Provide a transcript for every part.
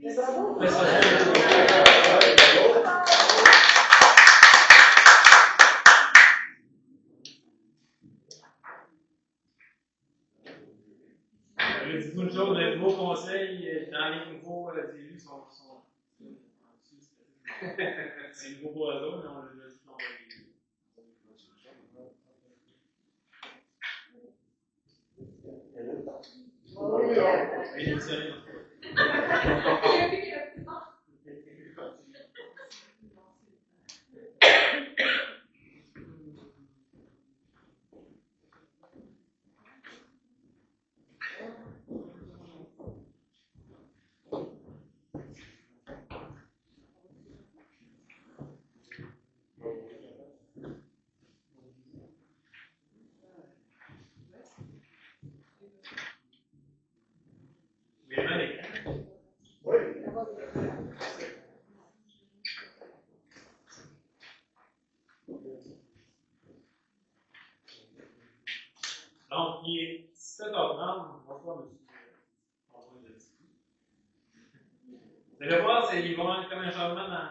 Dites-vous une chose, les nouveaux conseils dans les nouveaux élus sont c'est nouveau pour eux autres, mais on les a dit qu'on va Donc, il est 7h30. Bonsoir, monsieur. Vous allez voir, il va y avoir comme un changement dans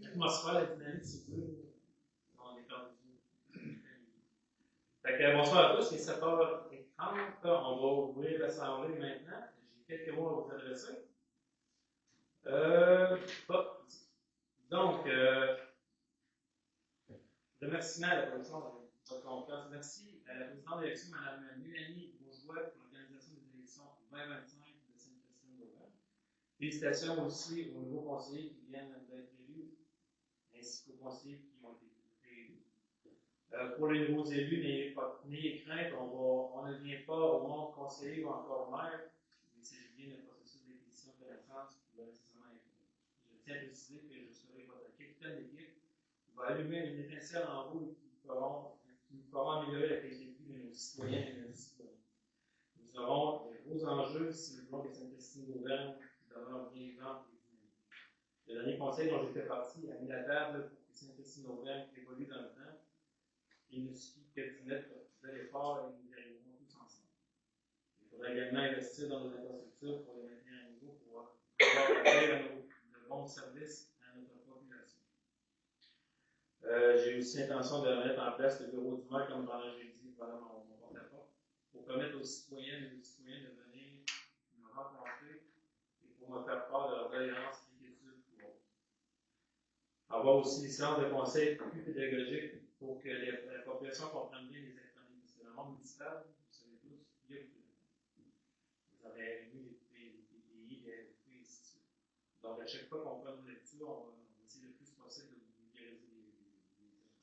l'atmosphère, la dynamique, si vous voulez. On est perdu. Fait que, bonsoir à tous, il est 7h30. On va ouvrir l'assemblée maintenant. J'ai quelques mots à vous adresser. Donc, remerciement à la commission de votre confiance. Merci à la présidente d'élection, Mme Mélanie Bourgeois, pour l'organisation des élections 2025 de Sainte-Christine-d'Auvergne. Félicitations aussi aux nouveaux conseillers qui viennent d'être élus, ainsi qu'aux conseillers qui ont été élus. Pour les nouveaux élus, n'ayez crainte, on ne vient pas au monde conseiller ou encore maire, mais il s'agit bien d'un processus d'acquisition de connaissances qui doit nécessairement être. Je tiens à préciser que je serai votre capitaine d'équipe qui va allumer une étincelle en vous qui nous feront améliorer la qualité de vie de nos citoyens et de nos citoyens. Nous aurons de gros enjeux si nous voulons que Sainte-Christine-d'Auvergne demeure bien vivante et dynamique. Le dernier conseil dont j'étais parti a mis la table pour que Sainte-Christine-d'Auvergne évolue dans le temps. Il ne suffit que d'y mettre de l'effort et nous y arriverons tous ensemble. Il faudra également investir dans nos infrastructures pour les maintenir à niveau, pour pouvoir offrir de bons services à notre population. J'ai aussi l'intention de mettre en place le bureau du maire, comme pendant jeudi, pendant mon porte-à-porte, pour permettre aux citoyennes et aux citoyens de venir me rencontrer et pour me faire part de leur doléances, inquiétudes ou autres. Avoir aussi des séances de conseils plus pédagogiques pour que la population comprenne bien les acronymes. Parce que dans le monde municipal, vous savez tous, il y a beaucoup de vous avez vu les pays, les LFP, et ainsi de suite. Donc, à chaque fois qu'on prend une lecture, on va essayer le plus possible de vulgariser les acronymes.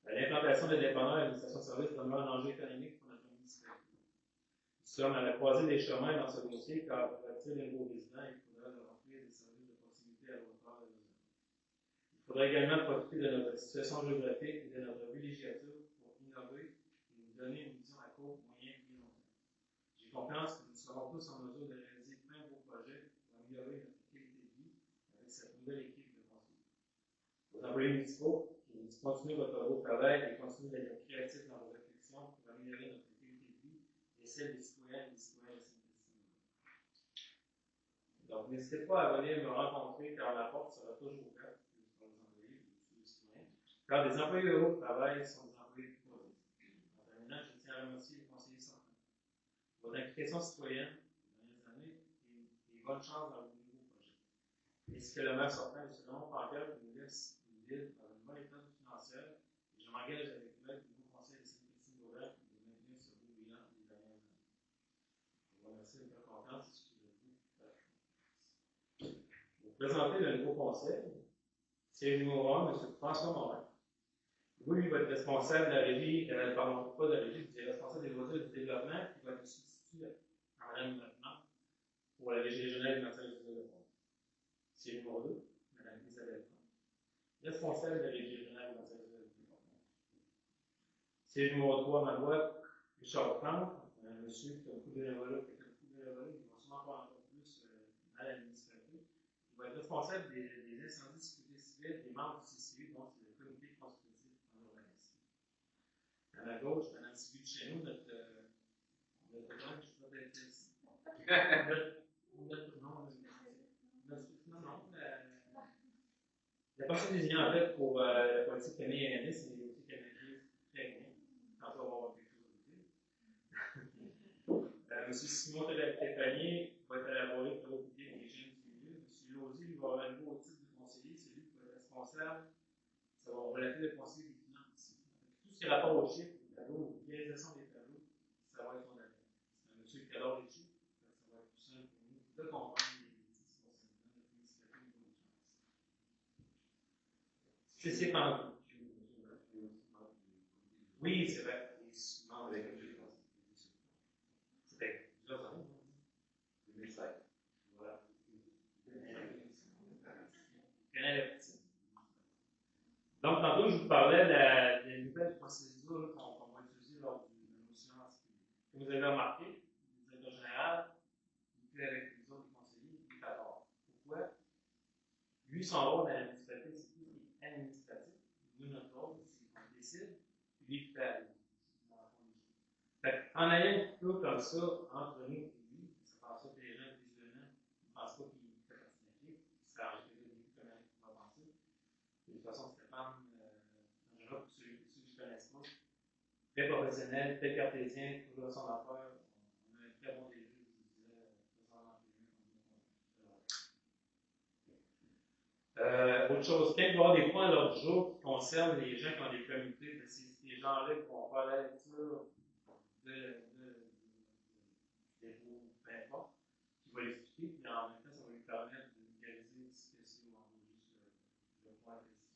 L'implantation des dépanneurs et des stations de service demeure un enjeu économique pour notre municipalité. Nous sommes à la croisée des chemins dans ce dossier, car pour attirer les nouveaux résidents, il faudra leur offrir des services de proximité à l'auteur de nos besoins. Il faudra également profiter de notre situation géographique et de notre villégiature pour innover et nous donner une vision à court, moyen et long terme. J'ai confiance que nous serons tous en mesure de réaliser plein de beaux projets pour améliorer notre qualité de vie avec cette nouvelle équipe de conseillers. Aux employés municipaux, je vous dis continuez votre beau travail et continuez d'être créatifs dans vos réflexions pour améliorer notre qualité de vie et celle des citoyens et des citoyens de Sainte-Christine. Donc, n'hésitez pas à venir me rencontrer car la porte sera toujours ouverte. Car les employés de haut travail sont des employés de projet. En terminant, je tiens à remercier les conseillers sortants. Votre implication citoyenne dans les années et bonne chance dans vos nouveaux projets. Ainsi que le maire sortant, M. Raymond Pancarte, nous laisse une ville dans une bonne état financière. Et je m'engage avec l'aide du nouveau conseil de Sainte-Christine-d'Auvergne de maintenir ce beau bilan des dernières années. Je vous remercie de votre confiance et excusez-vous de la confiance. Pour présenter le nouveau conseil, c'est le numéro 1, M. François Morin. Vous, lui, va être responsable de la régie, pardon, pas de la régie, vous êtes responsable des voitures du développement qui va être substitué à Mme maintenant pour la régie régionale des matières du développement. C'est le numéro 2, Mme Isabelle Plante, responsable de la régie régionale des matières du développement. C'est le numéro 3, ma voix, Richard Plante, un monsieur qui a beaucoup de bénévolat, il va sûrement pas encore plus à l'administration. Il va être responsable des incendies de sécurité civile des membres du CCU, donc c'est le comité consultatif en urbanisme. À ma gauche, Mme Sylvie Duchesneau, notre je ne sais pas peut-être La personne désignée en fait pour la politique famille et amis, c'est les dossiers canadiens très bien. Tantôt, on va avoir quelque chose à dire. M. Simon Tépanier va être élaboré pour publier les jeunes du milieu. M. Lausier, lui, va avoir un nouveau titre de conseiller, c'est lui qui va être responsable. Ça va relater le conseiller des finances. Tout ce qui est rapport aux chiffres, aux tableaux, aux réalisations des tableaux, ça va être son affaire. C'est un monsieur qui adore les chiffres, ça va être tout simple pour nous de comprendre les bêtises concernant notre municipalité de l'audience. C'est pendant. Oui, c'est vrai. Souvent, avec c'était plusieurs années. 2005. Voilà. Donc, tantôt, je vous parlais des nouvelles procédures qu'on va utiliser lors de nos séances publiques. Comme vous avez remarqué, le directeur général, il fait avec les autres conseillers, il est à part. Pourquoi? Lui, son rôle à l'administratif, c'est tout ce qui est administratif. Nous, notre rôle, c'est qu'on décide, puis lui, il fait aller. En ayant un peu comme ça entre nous et lui, ça pense pas que les gens visuellement ne pensent pas qu'il fait partie de l'équipe, qu'il se range de l'équipe comme elle va penser. De toute façon, Stéphane, en général, pour ceux qui ne connaissent pas, très professionnel, très cartésien, toujours son affaire. On a un très bon début, je vous disais, autre chose, quand il va y avoir des points à l'ordre du jour qui concernent les gens qui ont des comités, ces gens-là qui vont faire la lecture des mots, peu importe, qui va l'expliquer, puis en même temps, ça va lui permettre de vulgariser ce que c'est ou en gros juste le point précis.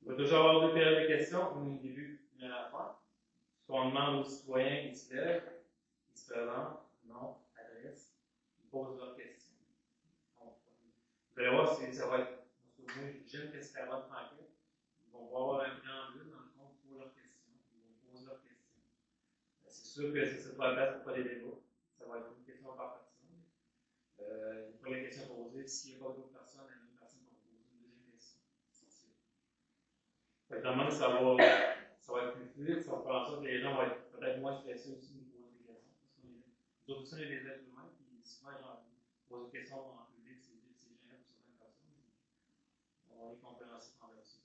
Il va toujours avoir deux périodes de questions, une au début, une à la fin. Ce qu'on demande aux citoyens, ils se lèvent, ils se présentent, nom, adresse, ils posent leurs questions. Donc, vous allez voir, ça va être, j'aime que c'est avant de tranquille. Ils vont avoir un grand but, dans le fond, pour leurs questions. Ils vont poser leurs questions. C'est sûr que c'est pas la place pour pas des débats. Ça va être une question par personne. Une première question posée, s'il n'y a pas d'autres personnes, la même personne va poser une deuxième question. Vraiment, ça va être plus fluide, ça va faire en sorte que les gens vont être peut-être moins stressés aussi de nous poser des questions. Parce que nous autres aussi, on est des êtres humains, puis souvent, genre, poser des questions en public, c'est gênant pour certaines personnes. On est compréhensif envers ça.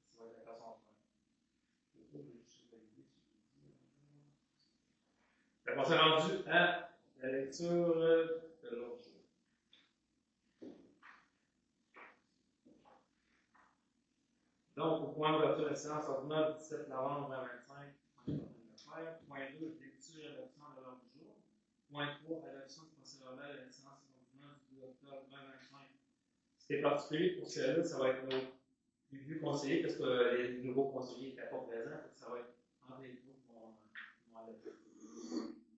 Ça va être la façon de faire. On s'est rendu à la lecture de l'autre jour. Donc, au point d'ouverture de la séance ordinaire du 17 novembre 2025, point 2, lecture et adoption de l'ordre du jour. Point 3, adoption du procès-verbal de la séance ordinaire du 2 octobre 2025. Ce qui est particulier pour celle-là, ça va être nos plus vieux conseillers, parce que les nouveaux conseillers n'étaient pas présents, ça va être entre les groupes qui vont adopter.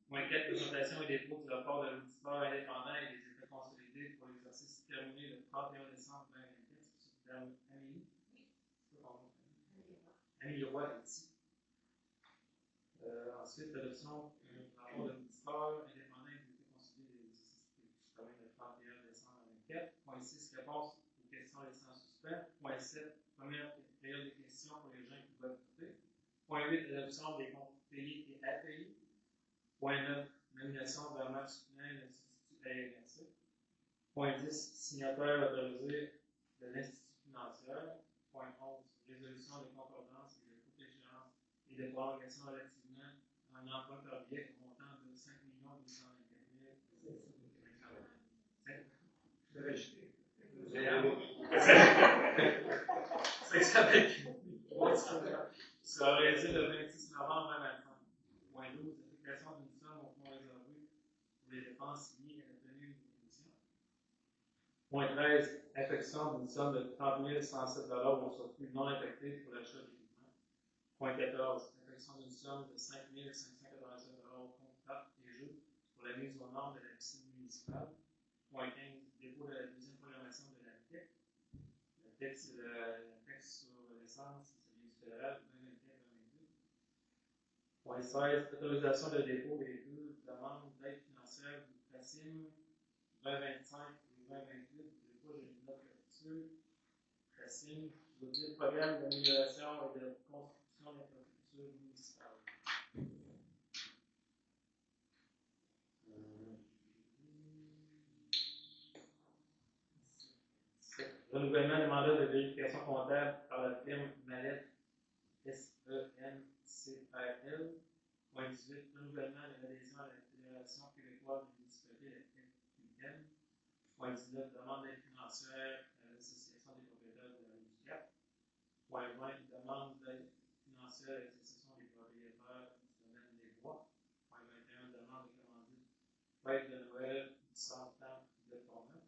Point 4, présentation et dépôt du rapport de l'auditeur indépendant et des états consolidés pour l'exercice terminé le 31 décembre 2024. C'est Mme Amélie. Amélie Roy est ici. Ensuite, adoption du rapport de l'auditeur indépendant et des états consolidés de l'exercice terminé le 31 décembre 2024. Point 6, réponse aux questions laissées en suspens. Point 7, première période de questions pour les gens qui veulent voter. Point 8, adoption des comptes payés et à payer. Point 9, nomination d'un membre suppléant de l'Institut ANRC. Point 10, signataire autorisé de l'Institut financier. Point 11, résolution de concordance et de coût d'échéance et de prolongation relativement à un emprunt par billet au montant de 5 224 725. Je l'avais jeté. Ça aurait été le 26 novembre 2025. Point 12, application d'une somme au fonds réservé pour les dépenses liées à la tenue d'une émission. Point 13, affection d'une somme de 30 107 $ au surplus non affecté pour l'achat d'équipements. Point 14, affection d'une somme de 5 587 $ au compte TAP et jeux pour la mise aux normes de la piscine municipale. Point 15, dépôt de la deuxième programmation de la TEC. La TEC, c'est le texte sur l'essence, c'est du fédéral 2024-2022. Point 16, autorisation de dépôt des deux demandes d'aide financière du PACIM 2025 et 2028. Des fois, j'ai une note là-dessus. PACIM, je veux dire programme d'amélioration et de construction d'infrastructures municipales. Renouvellement des mandats de vérification comptable par la firme Mallette SENCRL. Point 18. Renouvellement de l'adhésion à la Fédération québécoise des municipalités républicaines. Point 19. Demande d'aide financière à l'Association des propriétaires de la handicap. Point 20. Demande d'aide financière à l'Association des propriétaires du domaine des bois. Point 21. Demande de commandite fête de Noël du centre de Portneuf.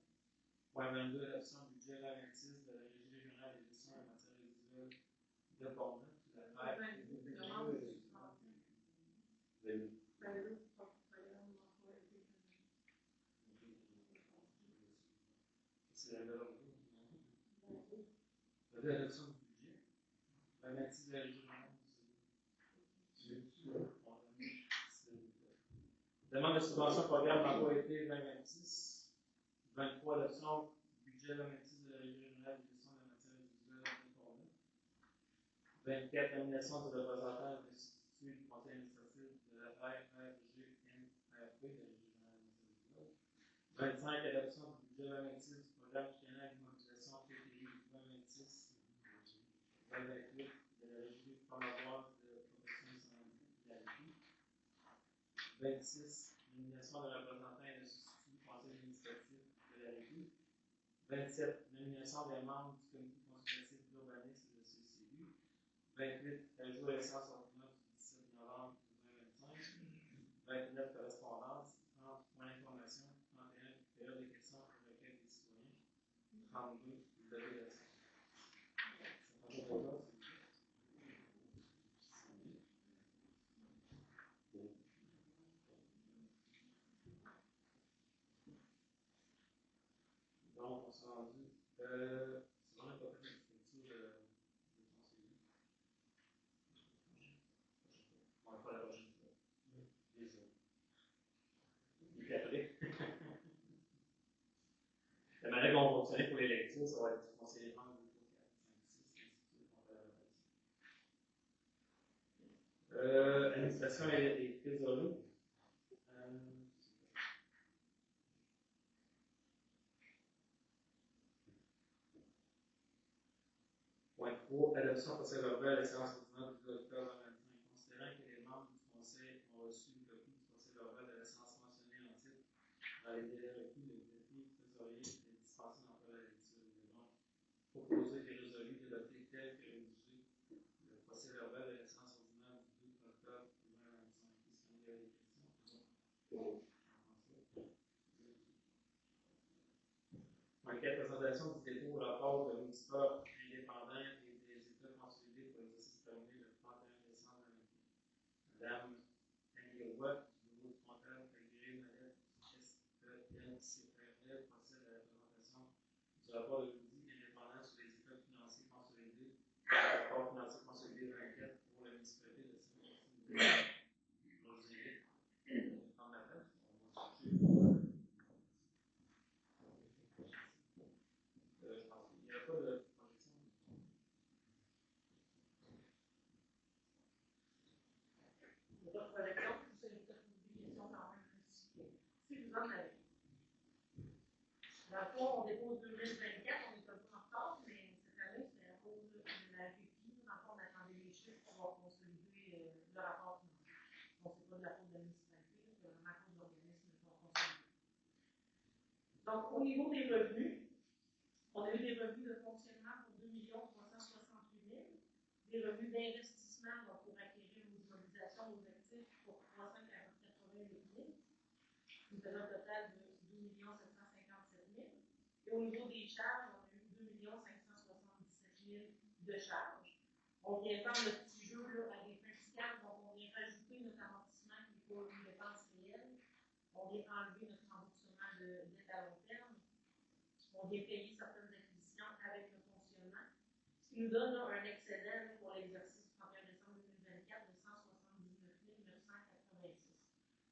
Point 22. Adoption du budget 2026 de la Régie régionale des gestions en matière résiduelle de Portneuf. La fête c'est l'adoption du budget. La 26 de la Régie régionale. Demande de subvention programme d'emploi été 2026. 23. Adoption du budget 2026 de la Régie régionale des gestions de la matière résiduelle de Portneuf. 24. Nomination du représentant institué du conseil administratif de la RRGNRP de la Régie régionale de la matière résiduelle. 25. Adoption du budget 2026 du programme triennal d'immobilisation PTI 2026-2028 de la Régie promotoire de protection de la vie. 26. Nomination de représentants et de substituts du conseil administratif de la Régie. 27. Nomination des membres du comité consultatif d'urbanisme de CCU. 28. Ajout à l'essence ordonnance du 17 novembre 2025. 29. Correspondance. 30. Point d'information. 31. Période de questions pour requête des citoyens. 32. Levé d'action. Donc, on s'est rendu. C'est vraiment pas fait une structure de conseiller. On va faire la prochaine fois. Désolé. Et puis après, la manière qu'on va fonctionner pour les lectures, ça va être du conseiller 1, 2, 3, 4, 5, 6, on va faire la administration et trésorerie. Point 3. Adoption procès-verbal à la séance ordinaire du 2 octobre 2025. Considérant que les membres du conseil ont reçu une copie du procès-verbal de la séance mentionnée en titre dans les délais requis, le député trésorier est dispensé d'en faire la lecture. Il est donc proposé et résolu d'adopter tel que rédigé le procès-verbal de la séance ordinaire du 2 octobre 2025. Est-ce qu'il y a des questions? Enquête, présentation du dépôt au rapport de l'auditeur indépendant et des états consolidés pour l'exercice terminé le 31 décembre 2021. Madame Annie Roy, du bureau du comptable agréé Mallette SENCRL, procède à la présentation du rapport de l'audit indépendant sur les états financiers consolidés, le rapport financier consolidé 24 pour la municipalité de Saint-Martin. Dans le fond, on dépose 2024, on est un peu en retard, mais cette année, c'est à cause de la VPI. Dans le fond, on attendait les chiffres pour pouvoir consolider le rapport financier. Donc, ce n'est pas de la faute de la municipalité, c'est vraiment à cause de l'organisme pour consolider. Donc, au niveau des revenus, on a eu des revenus de fonctionnement pour 2 368 000, des revenus d'investissement pour acquérir nos immobilisations, nos actifs pour 388 000, nous faisons un total de 2 757 000. Et au niveau des charges, on a eu 2 577 000 de charges. On vient faire le petit jeu là, à des fins fiscales, donc on vient rajouter notre amortissement qui n'est pas une dépense réelle. On vient enlever notre remboursement de dette à long terme. On vient payer certaines acquisitions avec le fonctionnement. Ce qui nous donne là, un excédent pour l'exercice du 31 décembre 2024 de 179 986.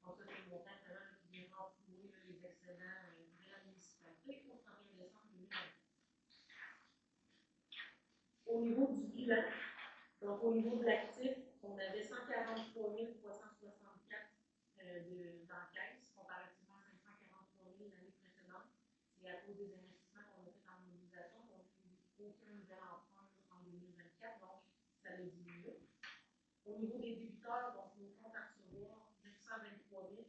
Donc, ça, c'est le montant vraiment qui vient renflouer les excédents de la municipalité au 31 décembre 2024. Au niveau du bilan, donc au niveau de l'actif, on avait 143 364 dans la caisse, comparativement à 543 000 l'année précédente. C'est à cause des investissements qu'on a fait en mobilisation qu'on a aucun nouvel emprunt en 2024, donc ça a diminué. Au niveau des débiteurs, donc nos comptes à recevoir, 923 000,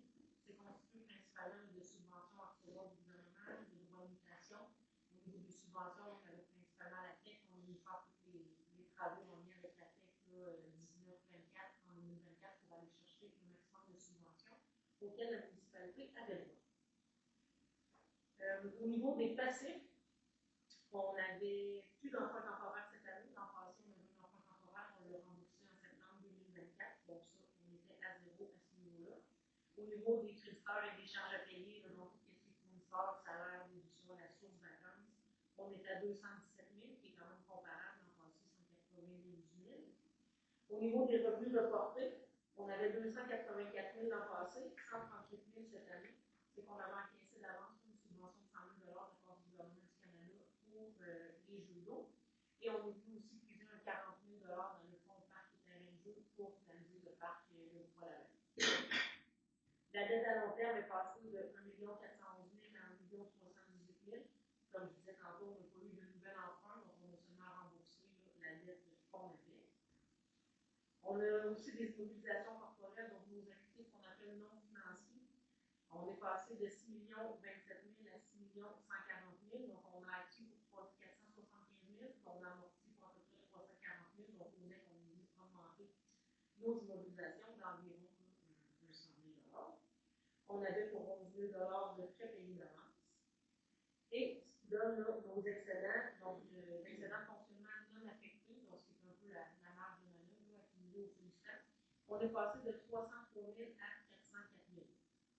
c'est constitué principalement de subventions à recevoir du gouvernement, de droits de mutation. Au niveau des subventions, on avait principalement la TEC, on a mis faire tous les travaux en lien avec la TEC 19-24 en 2024 pour aller chercher le maximum de subventions auxquelles la municipalité avait droit. Au niveau des passifs, on avait plus d'emprunt temporaire cette année. L'an passé, on avait un emprunt temporaire, on l'a remboursé en septembre 2024. Donc ça, on était à zéro à ce niveau-là. Au niveau des créditeurs et des charges à payer, donc tout ce qui est fournisseurs, salaire, déduction, la source vacances, on est à 217 000, qui est quand même comparable. L'an passé, 192 000. Au niveau des revenus reportés, on avait 284 000 l'an passé, 138 000 cette année. C'est qu'on avait encaissé d'avance une subvention de 100 000 de la part du gouvernement du Canada pour les jeux d'eau. Et on est venu aussi puiser un 40 000 dans le fonds de parc et terrain de jeu pour finaliser le parc le Bois-Lavin. La dette à long terme est passée de 1 411 000 à 1 318 000. Comme je disais tantôt, on n'a pas eu de nouvel emprunt, donc on a seulement remboursé la dette qu'on avait. On a aussi des immobilisations corporelles, donc nos actifs qu'on appelle non financiers. On est passé de 6 027 000 à 6 140 000, donc on a acquis pour 475 000, on a amorti pour à peu près 340 000, donc on est augmenté nos immobilisations d'environ 200 000 On avait pour 11 000 de frais payés d'avance. Et ce qui donne là, nos excédents, donc l'excédent de fonctionnement non affecté, donc c'est un peu la marge de manœuvre accumulée au Félicien. On est passé de 303 000 à 404 000.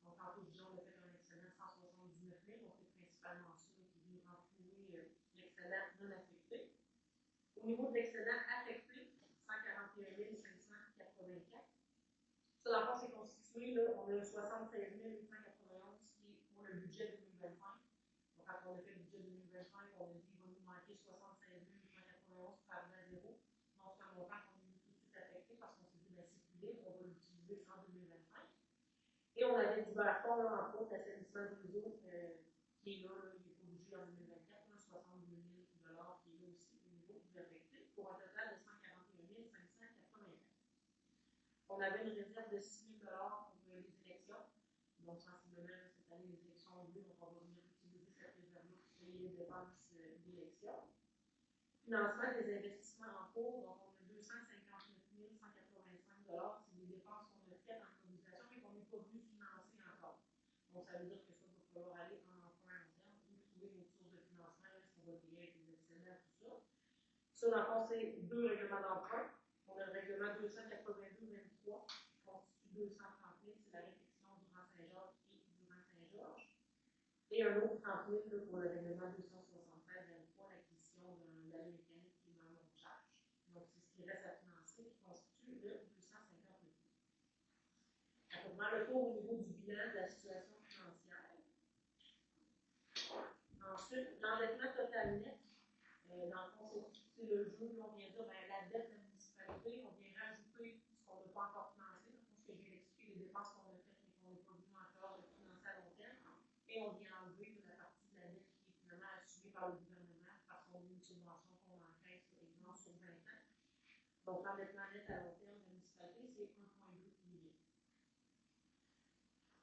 Donc, en tout, on a fait un excédent de 179 000, donc c'est principalement ça qui vient renflouer l'excédent non affecté. Au niveau de l'excédent affecté, 141 584. Ça, dans le fond, c'est constitué, là, on a 76 891 qui est pour le budget 2025. Donc, quand on a fait le budget 2025, on a dit qu'il va nous manquer 76 891 pour arriver à zéro. Donc, c'est un montant qu'on a tout de suite affecté parce qu'on s'est dit, ben, c'est plus libre, on va l'utiliser en 2025. Et on avait divers fonds, là, entre autres, l'assainissement des eaux, qui est là, il est obligé en 2024, là, 62 000 qui est là aussi au niveau du affecté, pour un total de 141 584. On avait une réserve de 6 000 pour les élections. Donc, sensiblement, cette année, les élections ont lieu, donc on va venir utiliser cette réserve-là pour payer les dépenses d'élections. Financement des investissements en cours, donc on a 259 185 c'est des dépenses qu'on a faites en mobilisation et qu'on n'est pas venu financer encore. Donc, ça veut dire que ça va falloir aller en emprunt en terme ou trouver une source de financement, est-ce qu'on va payer avec les excédents, tout ça. Ça, dans le fond, c'est deux règlements d'emprunt. On a le règlement 282-23 qui constitue 230 000, c'est la réfection du Grand Saint-Georges et du Grand Saint-Georges. Et un autre 30 000 pour le règlement 273-23, l'acquisition d'un balai mécanique qui est dans mon charge. Donc, c'est ce qui reste à financer qui constitue le 250 000. On prend le tour au niveau du bilan de la situation financière. Ensuite, l'endettement total net. Dans le fond, c'est le jeu, on vient dire ben, la dette de la municipalité, on vient rajouter ce qu'on n'a pas encore financé, parce que j'ai expliqué les dépenses qu'on a faites mais qu'on n'a pas vu encore de financer à long terme, et on vient enlever la partie de la dette qui est finalement assumée par le gouvernement parce qu'on a une subvention qu'on encaisse, par exemple, sur 20 ans. Donc, l'endettement net à long terme de la municipalité, c'est 1,2 million.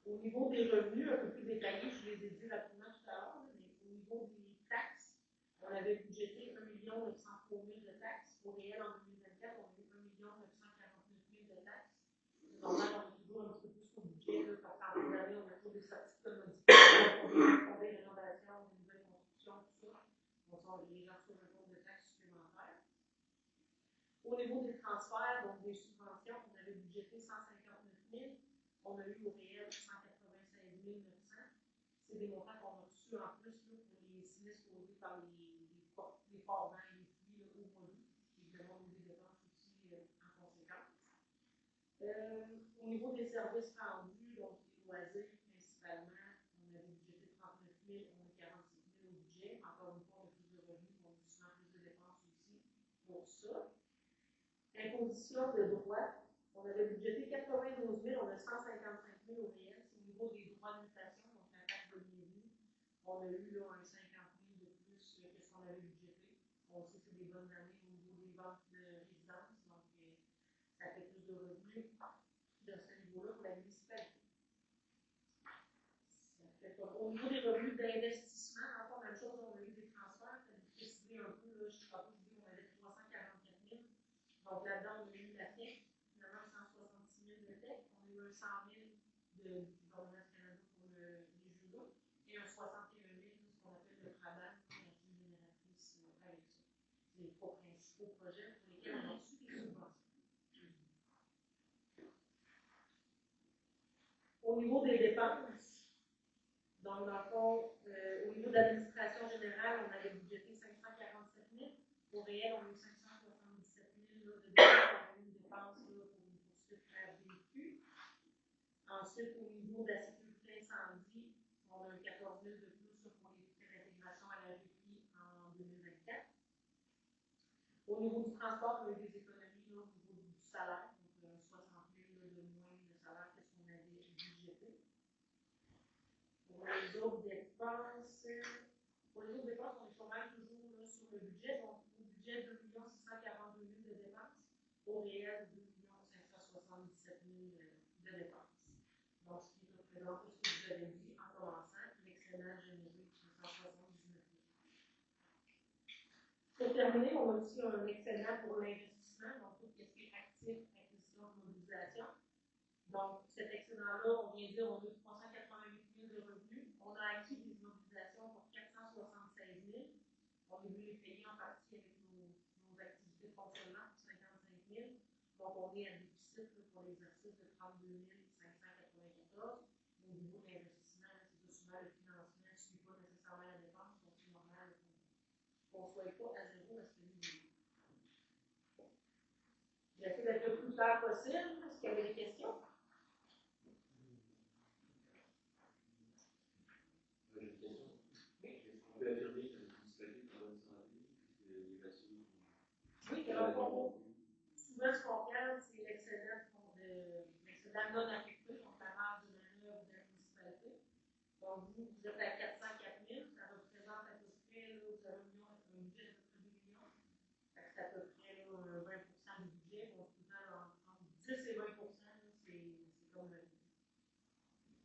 Au niveau des revenus, un peu plus détaillés, je les ai dit rapidement tout à l'heure, mais au niveau des taxes, on avait budgété 1 903 000 de taxes. Au réel, en 2024, on a eu 1 949 000 de taxes. Normal, on est toujours un petit peu plus qu'au budget, là, parce qu'en fin d'année, on a toujours des certificats de modification, des rénovations, des nouvelles constructions, tout ça. Donc, les gens reçoivent un tour de taxes supplémentaires. Au niveau des transferts, donc des subventions, on avait budgété 159 000. On a eu au réel 196 900. C'est des montants qu'on a reçus en plus là, pour les sinistres causés par les forts vents et les pluies au mois d'août, qui évidemment ont des dépenses aussi en conséquence. Au niveau des services rendus, donc les loisirs principalement, on avait budgété 39 000, on a 46 000 au budget. Encore une fois, on a plus de revenus, on a souvent plus de dépenses aussi pour ça. Imposition de droits. On avait budgété 92 000, on a 155 000 au réel. C'est au niveau des droits de mutation, donc la taxe de bienvenue. On a eu là, un 50 000 de plus que ce qu'on avait budgété. On ventes de résidences, donc ça fait plus de revenus de ce niveau-là pour la municipalité. Au niveau des revenus d'investissement, encore même chose, on a eu des transferts, ça a décidé un peu, là, je ne sais pas, on avait 344 000. Donc là-dedans, on a eu la FEC, finalement 166 000 de FEC, on a eu un 100 000 du gouvernement du Canada pour les Jeux et un 61 000, ce qu'on appelle le travail, la génératrice avec ça. C'est les trois principaux projets pour lesquels on a reçu des subventions. Au niveau des dépenses, donc, dans le fond, au niveau de l'administration générale, on avait budgété 547 000. Au réel, on a eu 577 000 de dépenses. On a eu une dépense pour une poursuite RDQ. Ensuite, au niveau de la sécurité incendie, on a eu 14 000 de plus pour les frais d'intégration à la RDQ en 2024. Au niveau du transport, on a eu des économies au niveau du salaire, donc 60 000 de moins de salaire que ce qu'on avait budgété. Pour les autres dépenses, on est quand même toujours là, sur le budget. Donc, au budget, 2 642 000 de dépenses. Au réel, 2 577 000 de dépenses. Donc, ce qui représente ce que je vous avais dit en commençant, l'excédent généré 179 000. Pour terminer, on a aussi un excédent pour l'investissement, donc tout ce qui est actif, acquisition, mobilisation. Donc, cet excédent-là, on vient de dire, on a eu 388 000 de revenus. On a acquis des mobilisations pour 476 000. On est venu les payer en partie avec nos activités de fonctionnement pour 55 000. Donc, on est à déficit pour l'exercice de 32 594. Au niveau de l'investissement, c'est souvent le financement ne suit pas nécessairement la dépense, donc c'est normal qu'on ne soit pas à zéro à ce niveau-là. J'essaie d'être le plus clair possible. Est-ce qu'il y avait des questions? Oui, alors, souvent, ce qu'on regarde, c'est l'excédent non affecté, donc la marge de manœuvre de la municipalité. Donc, vous êtes à 404 000, ça représente à peu près, là, vous avez un budget de 2 millions. C'est à peu près là, 20 du budget. Donc, tout le temps, entre 10 et 20 c'est comme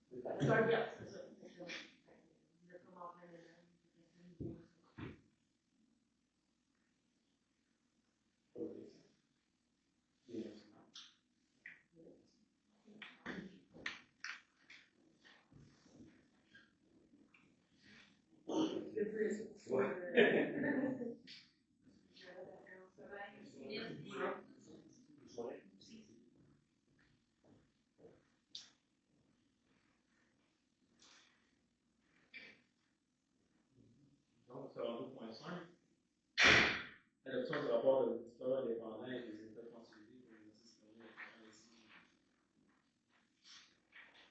c'est un gap, c'est ça. Vous êtes comme en plein dedans. Donc, c'est 2.5. Adoption du rapport de l'auditeur indépendant et des états consolidés pour l'exercice premier de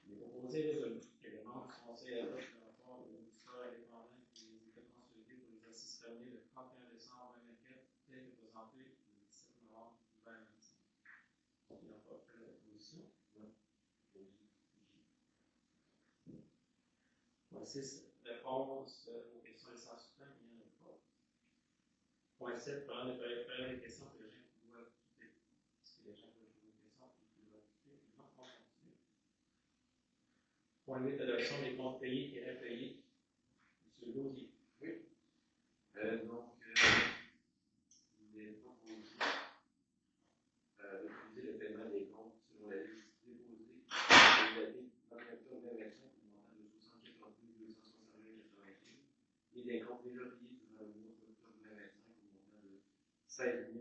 Il est proposé que les membres du conseil adoptent le rapport de l'auditeur indépendant et des états consolidés pour l'exercice premier le 31 décembre 2024, tel que présenté le 17 novembre 2025. Il n'a pas fait la proposition. Point 6. Réponse aux questions et sans suspens, il n'y en a pas. Point 7. Pendant les périodes des questions que les gens doivent quitter. Est-ce que les gens veulent poser des questions et qu'ils doivent quitter? Non, on continue. Point 8. Adoption des comptes payés et impayés. M. Laudier. Oui. Donc, il est proposé d'autoriser le paiement des comptes selon la liste déposée et datée 21 octobre 2025 au montant de 74 261,95 et des comptes déjà payés durant le mois d'octobre 2025 au montant de 16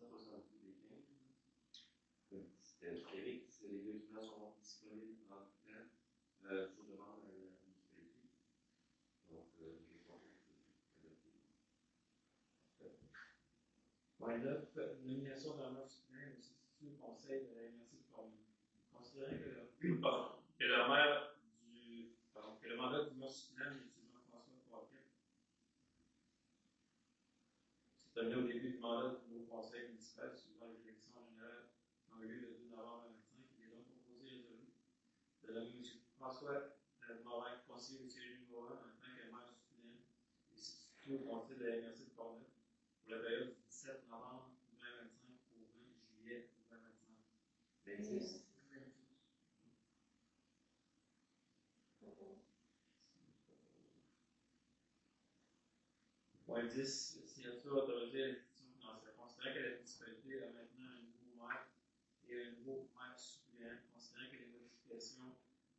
670,15. C'était Eric, les documents sont disponibles en tout temps sur demande à la municipalité. Donc, je propose d'adopter. Point 9. Nomination d'un membre suppléant au substitut au conseil de la MRC de Cormier. Considérant que le mandat du membre suppléant de M. Jean-François Poirier s'est terminé au début du mandat du nouveau conseil municipal suivant l'élection générale en lieu le 2 novembre 2025. Il est donc proposé et résolu de nommer M. François Morin, conseiller au siège numéro 1 en tant que maire suppléant et substitut au conseil de la MRC de Cormier pour la période du 17 novembre 2025 26. Point 10, signature autorisée à l'institution financière. Considérant que la municipalité a maintenant un nouveau maire et un nouveau maire suppléant, considérant que les modifications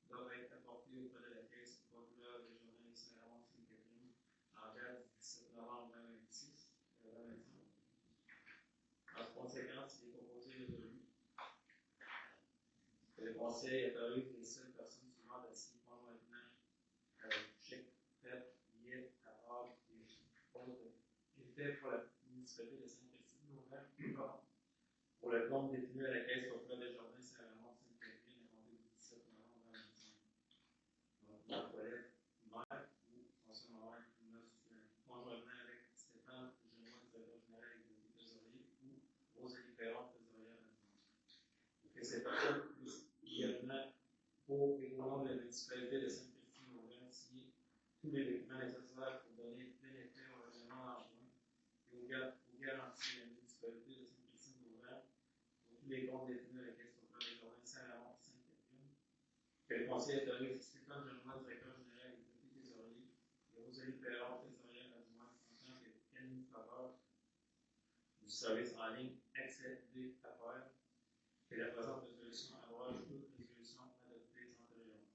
doivent être apportées auprès de la Caisse populaire des Jardins et Saint-Laurent-Sainte-Catherine en date du 17 novembre 2026. En conséquence, il est proposé résolu que le Conseil autorise les seules personnes suivantes à signer conjointement chèque, prêt, billet, apport et autres critères pour la municipalité de Sainte-Christine-Nouvelle pour le compte détenu à la Caisse populaire des Jardins Saint-Laurent-Sainte-Catherine à compter du 17 novembre 2025. Donc, ma collègue maire ou François Morin conjointement avec Stéphane Genois, directeur général et trésorier, ou Rosalie Perron, trésorière adjointe. Que ces personnes puissent également, pour et au nom de la municipalité de Sainte-Christine-Nouvelle, signer tous les documents nécessaires pour donner plein effet au règlement d'emprunt et aux garanties de la municipalité de Sainte-Christine-Nouvelle pour tous les comptes détenus à la Caisse populaire des Jardins Saint-Laurent et Sainte-Catherine. Que le conseil autorise Stéphane Genois, directeur général et trésorier, et Rosalie Perron, trésorière adjointe, en tant qu'administrateur du service en ligne Accès des affaires, et la présente résolution abroge toute résolution adoptée antérieurement.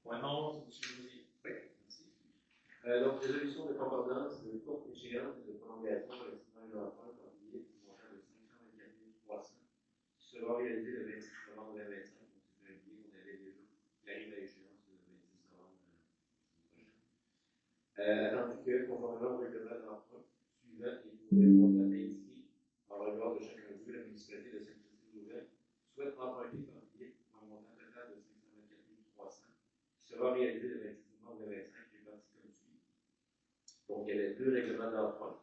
Point 11, M. José. Oui, merci. Donc, résolution de concordance de courte échéance et de prolongation pour l'estimage de l'emprunt par billet du montant de 524 300 qui sera réalisé le 26 novembre 2025. Donc, c'est un billet qu'on avait déjà, qui arrive à échéance le 26 novembre prochain. Attendu que, conformément au règlement de l'emprunt suivant et pour les montants indiqués en regard de chacun d'eux, la municipalité de Sainte-Christine-Nouvelle souhaite emprunter par billet pour un montant total de 524 300 qui sera réalisé le 26 novembre 2025 et parti comme suit. Donc, il y avait deux règlements d'emprunt.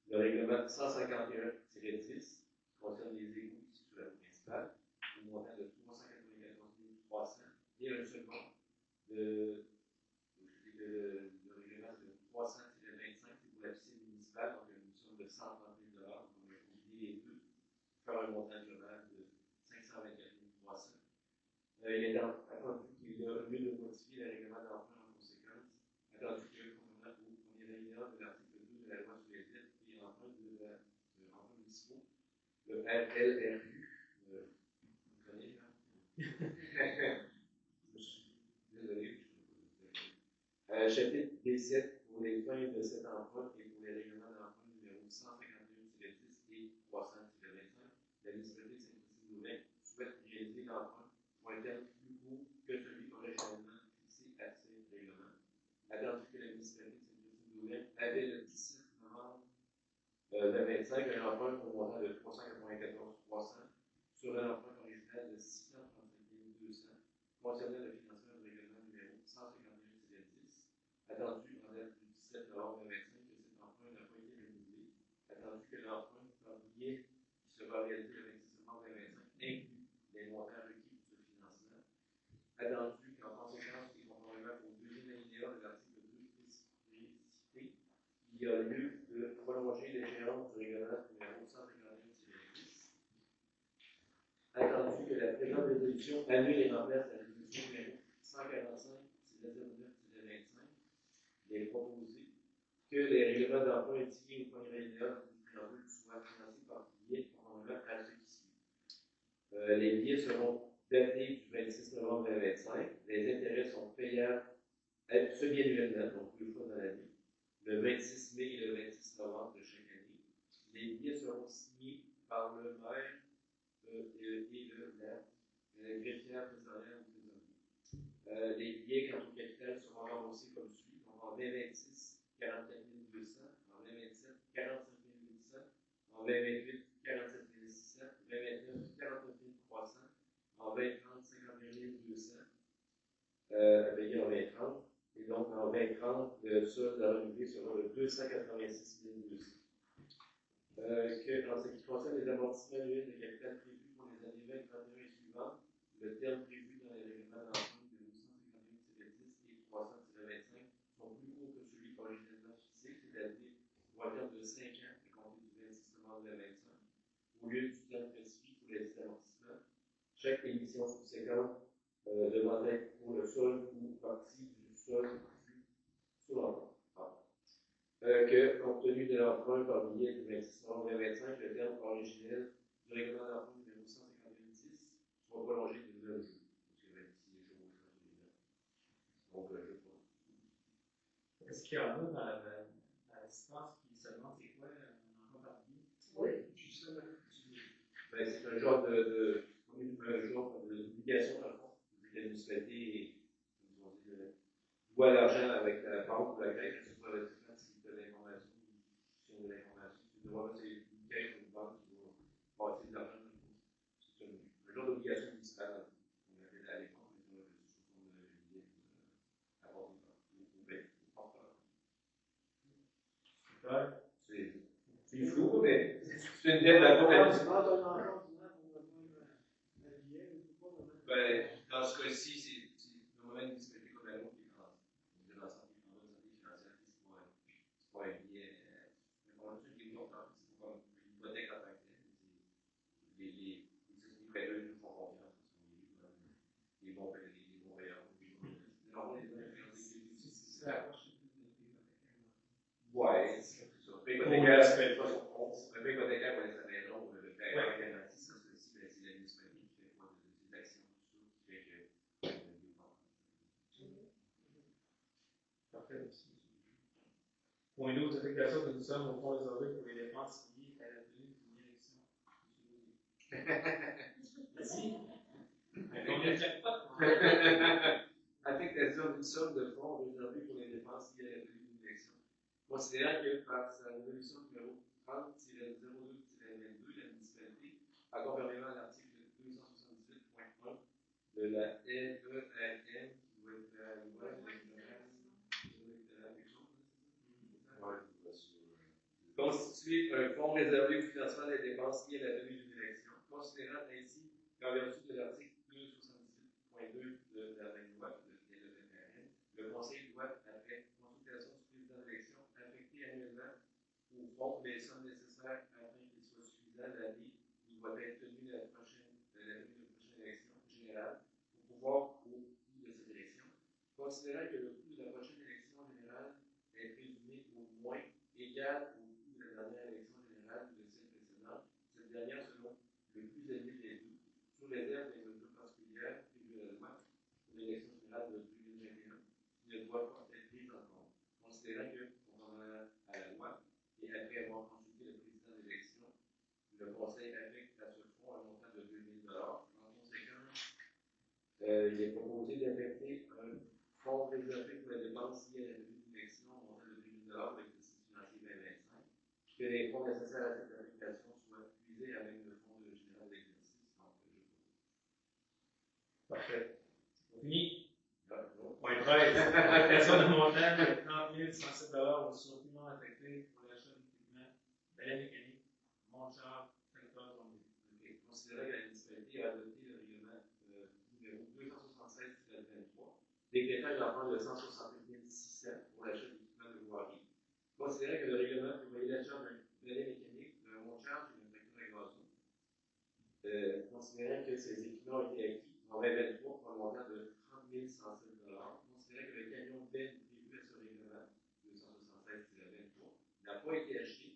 Le règlement 151-10 qui concerne les égouts ici sur la route principale, au montant de 394 300 et un second le règlement de 300-25, c'est pour la piscine municipale, donc une somme de 130 000 $. Donc, on a combiner les deux, faire un montant global de 524 300. Il est attendu qu'il y a lieu de modifier le règlement d'emprunt en conséquence, attendu que, conformément au premier alinéa de l'article 2 de la loi sur les dettes et emprunts municipaux, le RLRU, vous connaissez, hein? Désolé, chapitre D7 pour les fins de cet emprunt et pour les règlements d'emprunt numéro 151-10 et 300-25, la municipalité de Sainte-Christine-Nouvelle souhaite réaliser l'emprunt pour un terme plus court que celui originellement fixé à ces règlements. Attendu que la municipalité de Sainte-Christine-Nouvelle avait le 17 novembre 2025 un emprunt au montant de 394 300 sur un emprunt original de 635 200 concernant le financement du règlement numéro 151-10, attendu en date du 17 novembre 2025 que cet emprunt n'a pas été renouvelé, attendu que l'emprunt par billet qui sera réalisé le 26 novembre 2025 inclut les montants requis pour ce financement, attendu qu'en conséquence et conformément au deuxième alinéa de l'article 2 précité, il y a lieu de prolonger l'échéance du règlement numéro 151-10, attendu que la présente résolution annule et remplace la résolution numéro 145-09-25, il est proposé que les règlements d'emprunt indiqués au premier alinéa du préambule soient financés par billet conformément à ce qui suit. Les billets seront datés du 26 novembre 2025. Les intérêts sont payables semi-annuellement, donc deux fois dans l'année, le 26 mai et le 26 novembre de chaque année. Les billets seront signés par le maire et le greffière trésorière ou trésorier. Les billets quant au capital seront remboursés comme suit. Donc en 2026, 44 200, en 2027, 45 800, en 2028, 47 600, 2029, 49 300, en 2030, 51 200, à payer en 2030. Et donc en 2030, le solde à renouveler sera de 286 200. En ce qui concerne les amortissements annuels de capital prévus pour les années 2031 et suivantes, le terme prévu dans les règlements d'emprunt de 251-10 et 300-25 sont plus courts que celui originellement fixé, c'est-à-dire pour un terme de chaque émission subséquente devant être pour le sol ou partie du sol sous l'emprunt. Que, compte tenu de l'emprunt par billet d'investissement 2025, le terme originel du règlement d'emprunt numéro 151-10 soit prolongé de 9 jours. Parce que ici, les jours sur les 9. Donc, je pense. Est-ce qu'il y en a dans la distance qui se demande c'est quoi un emprunt par billet? Oui. Justement. Ben, c'est un genre d'obligation, dans le fond. La municipalité doit l'argent avec la banque ou la caisse, c'est pas relativement si tu as l'information, si on a l'information, tu dois c'est une caisse ou une banque qui va passer de l'argent. C'est un genre d'obligation municipale. On appelle à l'époque, mais c'est sous forme de billet à bord du banque. C'est flou, mais c'est une dette à la ben, dans ce cas-ci, c'est normalement une municipalité comme la nôtre qui est grande. De la santé financière, c'est pas un billet. Mais on a tous des autres, c'est pas comme une hypothèque en tant que telle. Les sociétés prêteuses nous font confiance. Les bons payeurs. C'est la prochaine. Ouais, c'est ça. Un hypothécaire, ça fait pas son compte. Un hypothécaire pour sa maison, le paiement garanti, ça, c'est la municipalité qui fait quoi des actions, tout ça, qui fait que. Parfait. Point 12, affectation d'une somme au fonds réservé pour les dépenses liées à la tenue d'une élection. Merci. Combien de jackpot? Affectation d'une somme de fonds réservés pour les dépenses liées à la tenue d'une élection. Considérant que par sa résolution numéro 30-02-22, la municipalité, à conformément à l'article 278.1 de la LERM, qui doit être la loi électorale, constituer un fonds réservé au financement des dépenses liées à la tenue d'une élection, considérant ainsi qu'en vertu de l'article 278.2 de la même loi de LERM, le Conseil doit, après consultation du président de l'élection, affecter annuellement au fonds les sommes nécessaires afin qu'il soit suffisant l'année où doit être tenue la prochaine élection générale pour pouvoir, au coût de cette élection, considérant que le coût de la prochaine élection générale est présumé au moins égal au coût de la dernière élection générale ou de celle précédente, cette dernière selon le plus élevé des deux, sous réserve des mesures particulières prévues de la loi pour l'élection générale de 2021, qui ne doivent pas être prises en compte, considérant que, conformément à la loi, et après avoir consulté le président de l'élection, le Conseil affecte à ce fonds un montant de 2 000 $. En conséquence, il est proposé d'affecter un fonds réservé pour la dépense liée à la tenue d'une élection au montant de 2 000 $ de l'exercice financier 2025, que les fonds nécessaires à cette affectation soient puisés avec le fonds général d'exercice. Parfait. Fini. Point 13. Affectation de montant de 30 107 $ au surplus non affecté pour l'achat d'équipements balai mécanique, monte-charge, tracteur zombie. Considérant que la municipalité a adopté le règlement numéro 276-23, décrétant l'emprunt de 161 600 pour l'achat d'équipements de voirie. Considérant que le règlement prévoyait l'achat d'un balai mécanique, d'un monte-charge et d'un tracteur à gazon. Considérant que ces équipements ont été acquis en 2023 pour un montant de 30 107 $, considérant que le camion Ben prévu à ce règlement 276-23 n'a pas été acheté,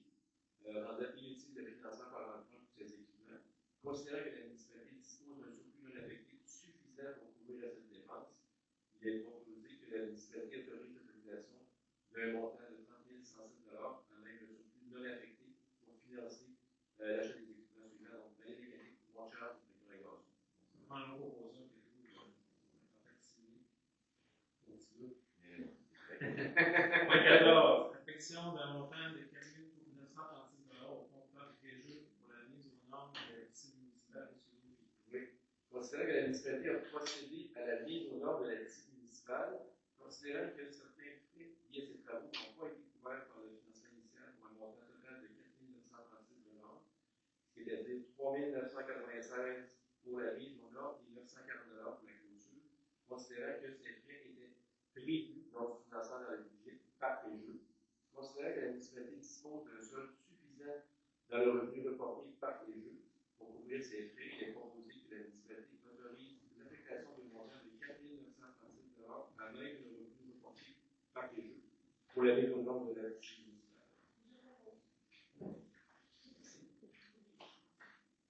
rendant inutile le financement par l'emprunt de ces équipements, considérant que la municipalité dispose d'un surplus non affecté suffisant pour couvrir cette dépense, il est proposé que la municipalité autorise l'utilisation d'un montant de 30 107 $, en même le surplus non affecté pour financer l'achat des équipements suivants, donc balai mécanique, monte-charge et tracteur à gazon. On a proposé quelque chose de Point 14. Affection d'un montant de 4 936 $ au compteur des jeux pour la mise aux normes de la piscine municipale de Souris. Oui. Considérant que la municipalité a procédé à la mise aux normes de la piscine municipale, considérant que certains frais liés à ces travaux n'ont pas été couverts par le financement initial pour un montant total de 4 936 $, c'est-à-dire 3 996 $ pour la mise aux normes et 940 $ pour la clôture, considérant que ces frais étaient prévus dans le financement dans le budget par les jeux, considérant que la municipalité dispose d'un solde suffisant dans le revenu reporté par les jeux pour couvrir ces frais, il est proposé que la municipalité pour le développement de la vie municipale.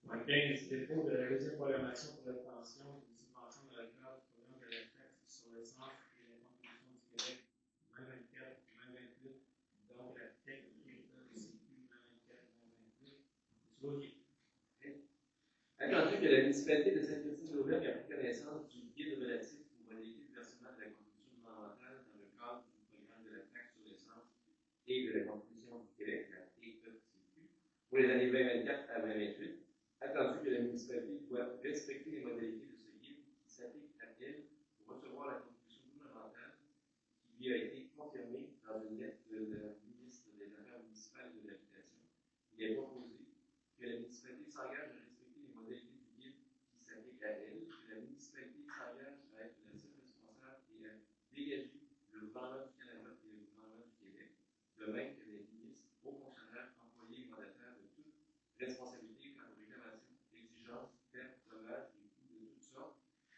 En 15, dépôt de la deuxième programmation pour l'obtention d'une subvention dans le cadre du programme de la taxe sur l'essence et la contribution du Québec 2024-2028, donc la TEC-CQ 2024-2028. Monsieur Attendu que la municipalité de Sainte-Christine-d'Auvergne a pris connaissance du guide relatif aux modalités de versement de la contribution gouvernementale dans le cadre du programme de la taxe sur l'essence et de la contribution du Québec, la TEC-CQ, pour les années 2024 à 2028, attendu que la municipalité doit respecter les modalités de ce guide qui s'applique à elle pour recevoir la contribution gouvernementale qui lui a été confirmée dans une lettre de la ministre des Affaires municipales et de l'Habitation. Il est proposé que la municipalité s'engage à respecter les modalités du guide qui s'applique à elle, que la municipalité s'engage à être la seule responsable et à dégager le gouvernement du Canada et le gouvernement du Québec, de même que les ministres, hauts fonctionnaires, employés et mandataires de toute responsabilité quant aux réclamations, exigences, pertes, dommages et coûts de toutes sortes,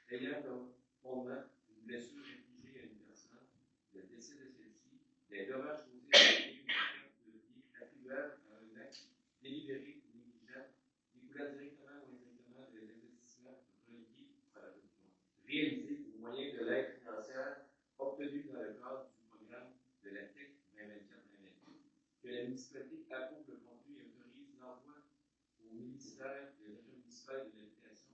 ayant comme fondement une blessure infligée à une personne, le décès de celle-ci, les dommages causés à la vie ou la perte de vie attribuables à un acte délibéré ou négligent, découlant directement ou indirectement des investissements réalisés au moyen de l'aide financière obtenue dans le cadre du programme de la TEC 2024-2028, que la municipalité approuve le contenu et autorise l'envoi au ministère des Affaires municipales et de l'Habitation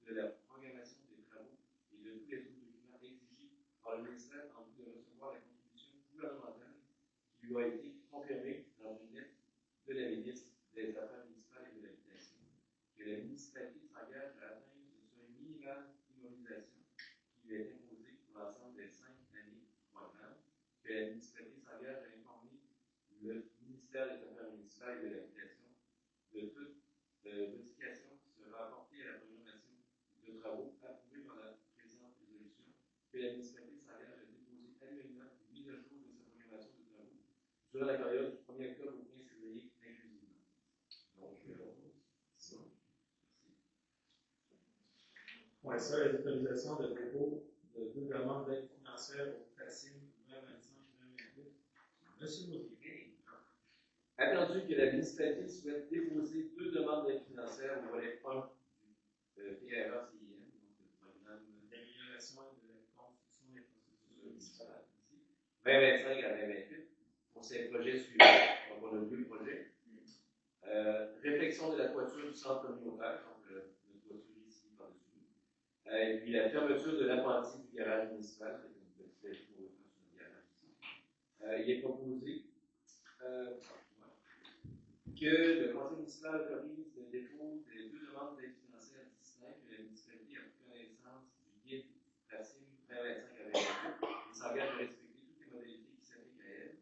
de la programmation des travaux et de tous les autres documents exigés par le ministère en vue de recevoir la contribution gouvernementale qui lui a été confirmée dans une lettre de la ministre des Affaires municipales et de l'Habitation, que la municipalité s'engage à atteindre le seuil minimal d'immobilisation qui lui est imposé pour l'ensemble des 5 années du programme, que la municipalité s'engage à informer le ministère des Affaires municipales et de l'Habitation de toute modification qui sera apportée à la programmation de travaux approuvée par la présente résolution, que la municipalité s'engage à déposer annuellement une mise à jour de sa programmation de travaux sur la période du 1er octobre au 15 février inclusivement. Donc, ça. Point ça, les autorisations de dépôt de deux demandes d'aide financière au FACIM 2025-2028. Monsieur Maudier. Attendu que la municipalité souhaite déposer deux demandes d'aide financière au volet 1 du PRA-CIM, donc le programme d'amélioration de la construction des procédures municipales, 2025 à 2028, pour ces projets suivants. Donc, on a deux projets. Réflexion de la toiture du centre communautaire, donc notre toiture ici par-dessus. Et puis la fermeture de l'appentis du garage municipal, c'est une petite lettre pour le faire sur le garage ici. Il est proposé que le conseil municipal autorise le dépôt des deux demandes d'aide financière distinctes que la municipalité a pris connaissance du guide FACIM 2025 à 2028 et s'engage à respecter toutes les modalités qui s'appliquent à elle,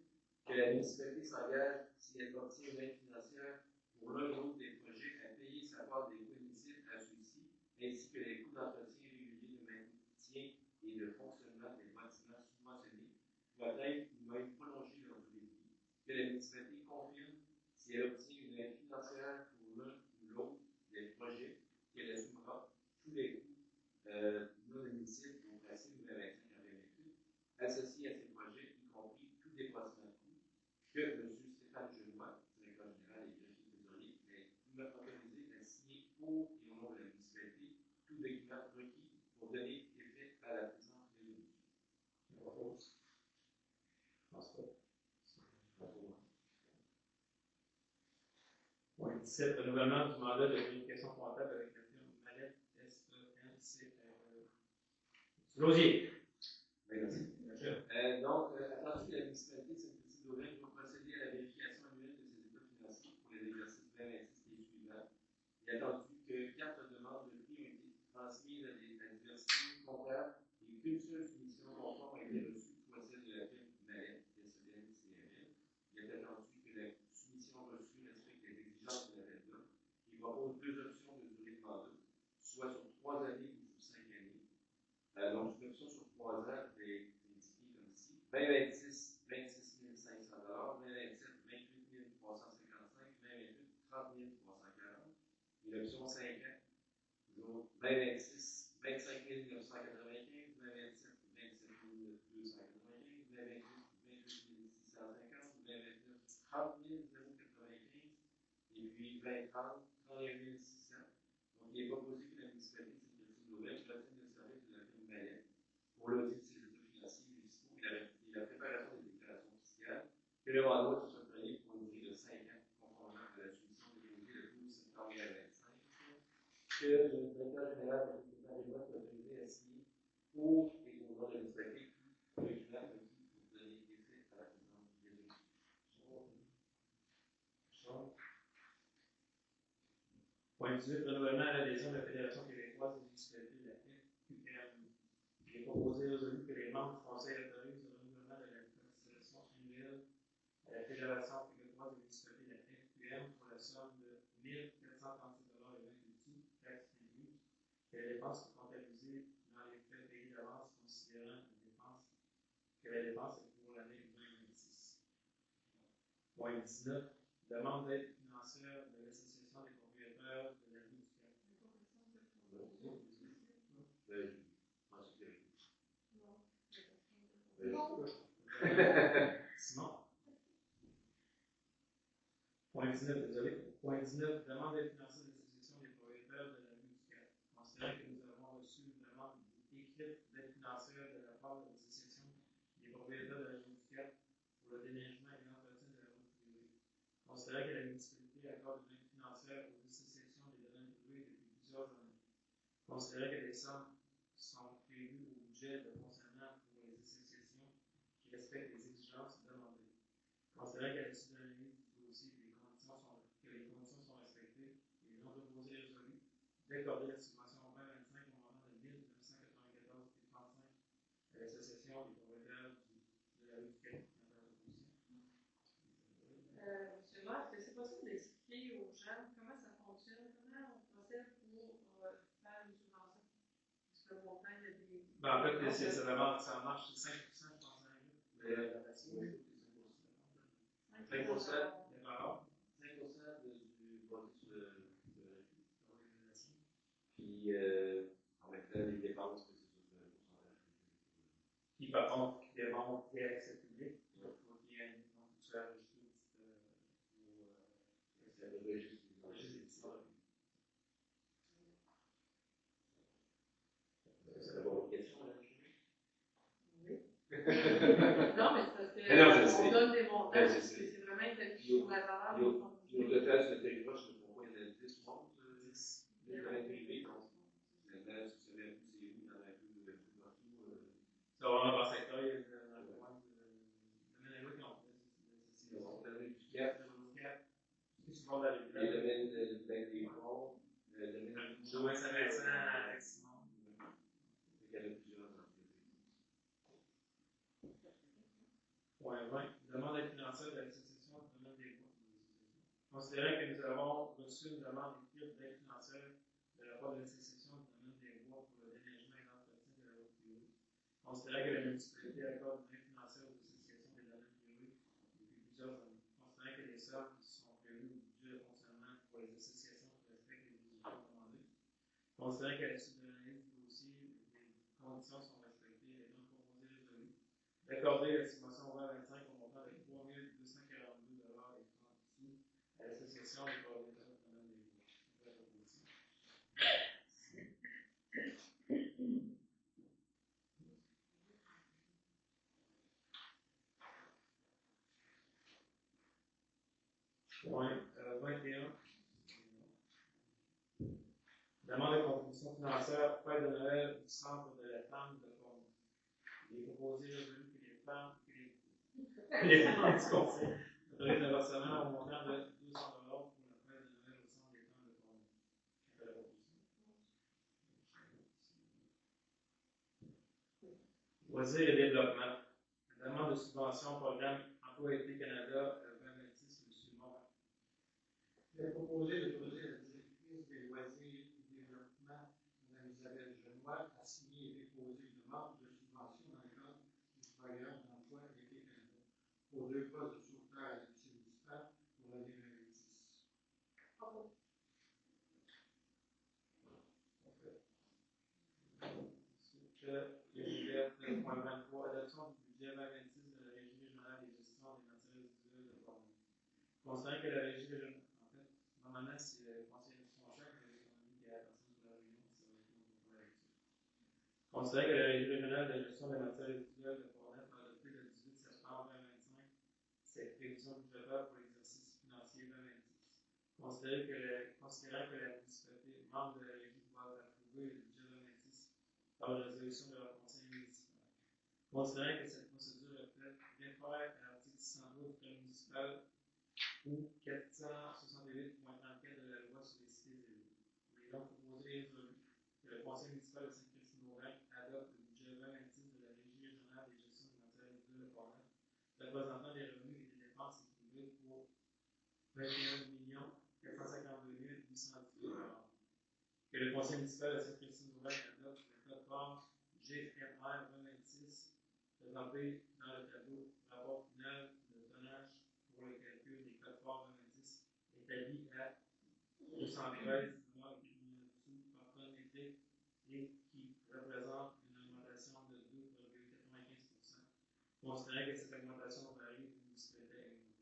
que la municipalité s'engage, si elle obtient une aide financière pour l'un ou l'autre des projets, à payer sa part des coûts initiaux à ceux-ci, ainsi que les coûts d'entretien régulier de maintien et de fonctionnement des bâtiments subventionnés, doit être ou même prolonger leur durée de vie, que la municipalité confirme si elle obtient une aide financière pour l'un ou l'autre des projets, qu'elle assumera tous les coûts non éligibles au principe de 2025 à 2028, associés à ces projets, y compris tout dépassement de coûts, que M. Stéphane Genois, directeur général et greffier trésorier, est autorisé à signer pour et au nom de la municipalité tout document requis pour donner effet à la présente résolution. Je propose. Point 17, renouvellement du mandat de vérification comptable avec la firme Mallette SENCRE. Lausier. Merci. Donc, attendu que la municipalité de Sainte-Christine-d'Auvergne va procéder à la vérification annuelle de ses états financiers pour les exercices 2026 et suivants, il est attendu que 4 demandes de prix ont été transmises à des diversités comptables et qu'une seule soumission conforme a été reçue, soit celle de la firme Mallette SENCRE. Il est attendu que la soumission reçue respecte les exigences de l'appel d'offres et propose deux options de durée de mandat, soit sur 3 années ou sur 5 années. Donc, une option sur 3 ans est indiquée comme ici. 2026, 26 500 2027, 28 355 2028, 30 340. Une option 5 ans, 2026, 25 995 2027, 27 295 2028, 28 2030, 31 600. Donc, il est proposé que la municipalité de Sainte-Catherine-Nouvelle retienne le service de la firme Mallet pour l'audit de ses états financiers municipaux et la préparation des déclarations fiscales, que le mandat soit payé pour une durée de 5 ans, conformément à la soumission déposée le 12 septembre 2025, que le directeur général de l'équipement des votes soit autorisé à signer pour et au nom de la municipalité le document requis pour donner effet à la présidence du DG. Point 18, renouvellement à l'adhésion de la Fédération québécoise des municipalités de la FQM. Il est proposé résolu que les membres du Conseil autorisent le renouvellement de la cotisation annuelle à la Fédération québécoise des municipalités de la FQM pour la somme de 1 437,28 $, taxes indues, que la dépense est comptabilisée dans les frais payés d'avance, considérant que la dépense est pour l'année 2026. Point 19, demande d'aide financière de l'Association des propriétaires de la rue du Cap. Simon. Point 19, désolé. Point 19, demande d'aide financière de l'Association des propriétaires de la rue du Cap. Considérant que nous avons reçu une demande écrite d'aide financière de la part de l'Association des propriétaires de la rue du Cap pour le déneigement et l'entretien de la route privée. Considérant que la municipalité accorde une aide financière aux associations des domaines privés depuis plusieurs années. Considérant que des sommes sont prévues au budget de fonctionnement pour les associations qui respectent les exigences demandées. Considérant qu'à l'issue de l'analyse du dossier que les conditions sont respectées, il est donc proposé et résolu d'accorder la subvention 2025 au montant de 1 994,35 à l'association des propriétaires de la rue du Quai. Monsieur le maire, est-ce que c'est possible d'expliquer aux gens comment ça fonctionne, comment on procède pour faire une subvention? Parce que le montant, il y a des. En fait, ça marche, c'est 5%, je pense, de la nation. 5% du vote sur l'organisation. Puis, en même temps, les dépenses, c'est sur le pourcentage. Qui, par contre, démontre qu'il y a accès public, il faut qu'il y ait une sanctuaire de justice Ça devrait juste ça répond aux questions, là. Oui. Non, mais c'est parce qu'on donne des montants, c'est vraiment établi sur la valeur. Au total, sur le territoire, je ne sais pas pourquoi il y en a 10 mondes, 10 domaines privés, donc maintenant, si vous savez un peu c'est où, il y en a un peu partout. Ça va dans le secteur, il y a dans le domaine de l'eau qui ont fait. Le domaine du Cap, les domaines de lac des Monts, le domaine du Joël Saint-Vincent, avec Simon. Il y en a plusieurs entreprises. Point 20. Demande d'aide financière de l'association du domaine des bois. Considérant que nous avons reçu une demande écrite d'aide financière de la part de l'association du domaine des bois pour le déneigement et l'entretien de la route privée. Considérant que la municipalité accorde une aide financière aux associations des domaines privés depuis plusieurs années. Considérant que les sommes sont prévues au budget de fonctionnement pour les associations qui respectent les exigences demandées. Considérant qu'à la suite de l'analyse du dossier, les conditions sont respectées, il est donc proposé résolu d'accorder la subvention 2025 au montant de 3 242,30 $ à l'association des propriétaires du domaine des bois. Point 21. Demande de contribution financière fête de Noël du Centre de la femme de Portneuf. Il est proposé résolu que les femmes du conseil autorisent le versement au montant de 200 $ pour la fête de Noël au Centre des femmes de Portneuf. Loisirs et développement. Demande de subvention au programme Emploi-été Canada 2026, M. Morin. Il est proposé d'autoriser la directrice des loisirs et développement, Mme Isabelle Genois, à signer et déposer une demande de subvention dans le cadre du programme d'Emploi-été Canada pour 2 postes de sauveteur à la piscine municipale pour l'année 2026. Point 23, adoption du budget 2026 de la Régie régionale des gestions des matières résiduelles de Portneuf. Considérant que la Régie régionale, en fait, non, normalement, c'est le conseil responsable de l'économie qui a la personne sur la réunion, ça va être nous pour la lecture. Considérant que la Régie régionale de gestion des matières résiduelles de Portneuf a adopté le 18 septembre 2025 ses prévisions budgétaires pour l'exercice financier 2026. Considérant que la municipalité, membre de la Régie, doit approuver le budget 2026 par la résolution de leur conseil municipal. Considérant que cette procédure reflète réfère à l'article 612 du Code municipal ou 468.34 de la loi sur les cités élevées. Il est donc proposé et résolu que le conseil municipal de Sainte-Christine-Auvergne adopte le budget 2026 de la Régie régionale des gestions des matières résiduelles de Portneuf, représentant des revenus et des dépenses équilibrées pour 21 452 810 $. Que le conseil municipal de Sainte-Christine-Auvergne adopte le code-part GMR 2026 présenté dans le tableau rapport final de tonnage pour le calcul des codes-parts 2010 établi à 213 $ par tonne métrique et qui représente une augmentation de 2,95%, considérant que cette augmentation varie d'une municipalité à une autre.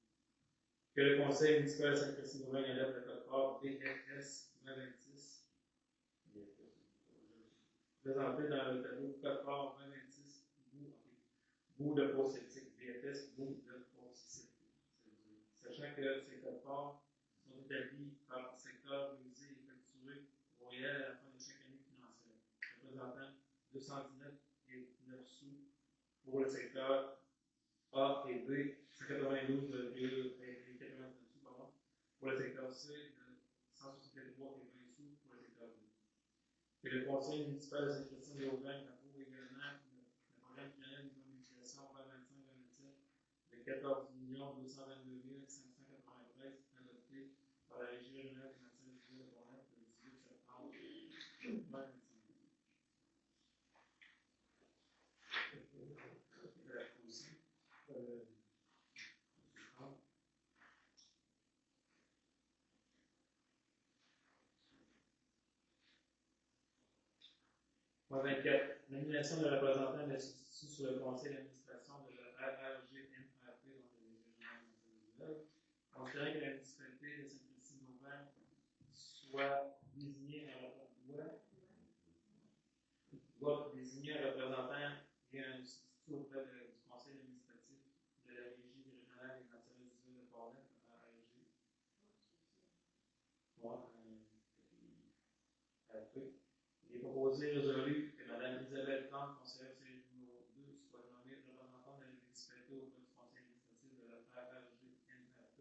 Que le conseil municipal de Sainte-Christine-Auvergne adopte le code-part DFS 2026 présenté dans le tableau code-part 2026 bout de pose septique, BFS, bout de pose septique. Sachant que ces codes-parts sont établis par secteur révisé et facturé au réel à la fin de chaque année financière, représentant 219,9 sous pour le secteur A et B, 192,99 sous, pour le secteur C, de 163,20 sous pour le secteur B. Et le conseil municipal de Sainte-Christine-Auvergne approuve également le programme pluriannuel d'immobilisation 2025-2027 de 14 222 593 adopté par la Régie régionale des matières résiduelles de Portneuf le 18 septembre 2025. Point 24. Nomination de représentants de substitut sur le conseil d'administration de la RRGMRP, donc le régional individuel. Considérant que la municipalité de Sainte-Christine-Auvergne doit désigner un représentant et un substitut auprès du conseil administratif de la Régie régionale des matières résiduelles de Portneuf, RRG. Il est proposé et résolu que Mme Isabelle Plante, conseillère série numéro 2, soit nommée représentante de la municipalité auprès du conseil administratif de la RRGNRP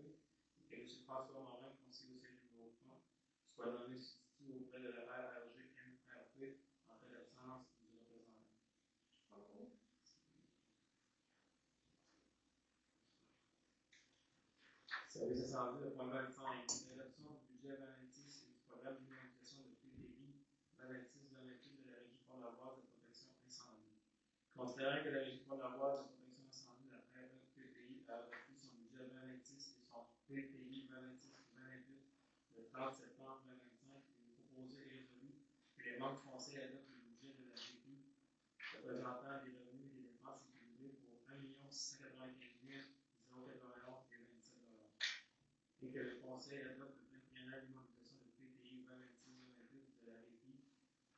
et que M. François Morin, conseiller série numéro 3, soit nommé substitut auprès de la RRGNRP en cas d'absence du représentant. Service assemblée, le point 25, l'adoption du budget 2026 et du programme d'immobilisation de PTI 2026-2028 de la Régie Pont-la-Voie de protection incendie. Considérant que la Régie Pont-la-Voie de protection incendie de la RPPI a adopté son budget 2026 et son PTI 2026-2028 le 30 septembre 2025, il est proposé et résolu que les membres du conseil adoptent le budget de la RPPI représentant des revenus et des dépenses équilibrées pour 1 695 091 et 27 $. Et que le conseil adopte le plan triennal d'immobilisation de PTI 2026-2028 de la RPPI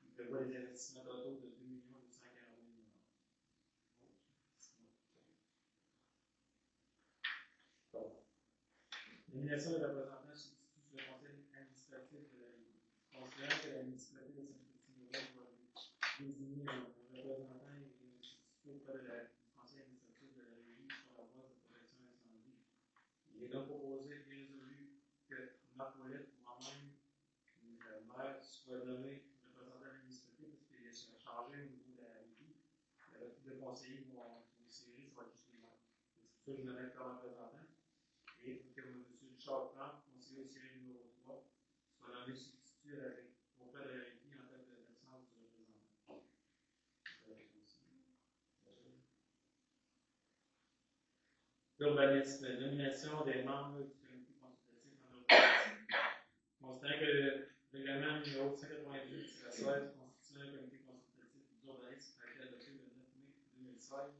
qui prévoit des investissements totaux de 2 240 000 $. Nomination de représentants substituts sur le conseil administratif de la RPPI. Considérant que la municipalité de Sainte-Christine-Auvergne doit désigner un représentant et un substitut auprès du conseil administratif de la Régie sur la voie de protection incendie, il est donc proposé et résolu que Marc Ouellette ou moi-même, le maire, soit nommé représentant de la municipalité parce qu'il est chargé au niveau de la RPPI. Le conseiller vont séries, ça va être juste les maires. C'est pour ça que je me mets comme représentant. Et que M. Richard Plante, conseiller au série numéro 3, soit nommé substitut auprès de la RPPI en cas d'absence du représentant. L'urbanisme, la nomination des membres du comité consultatif en urbanisme. Considérant que le règlement numéro 188-16 constitue un comité consultatif d'urbanisme a été adopté le 9 mai 2016.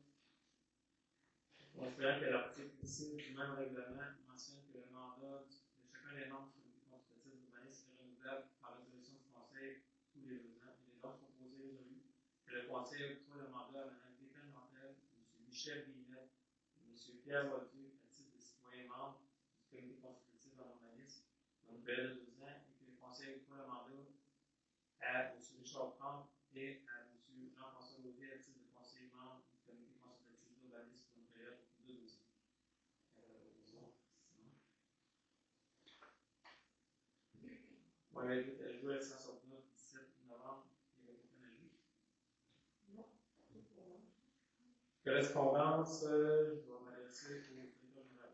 Considérant que l'article 6 du même règlement mentionne que le mandat de chacun des membres du comité consultatif renouvelables par résolution du Conseil tous les 2 ans. Il est donc proposé aujourd'hui que le Conseil octroie le mandat à Mme Stéphane Mantel, M. Michel Guillemette et M. Pierre Bolduc à titre de citoyen membre du Comité consultatif en urbanisme dans une période de 2 ans et que le Conseil octroie le mandat à M. Richard Plante et à M. Jean-François Gauthier à titre de conseiller membre du Comité consultatif d'urbanisme pour une période de 2 ans. Oui, elle joue à 169 le 17 novembre. Il y avait aucun ajout. Non. Correspondance, je vais m'adresser au directeur général.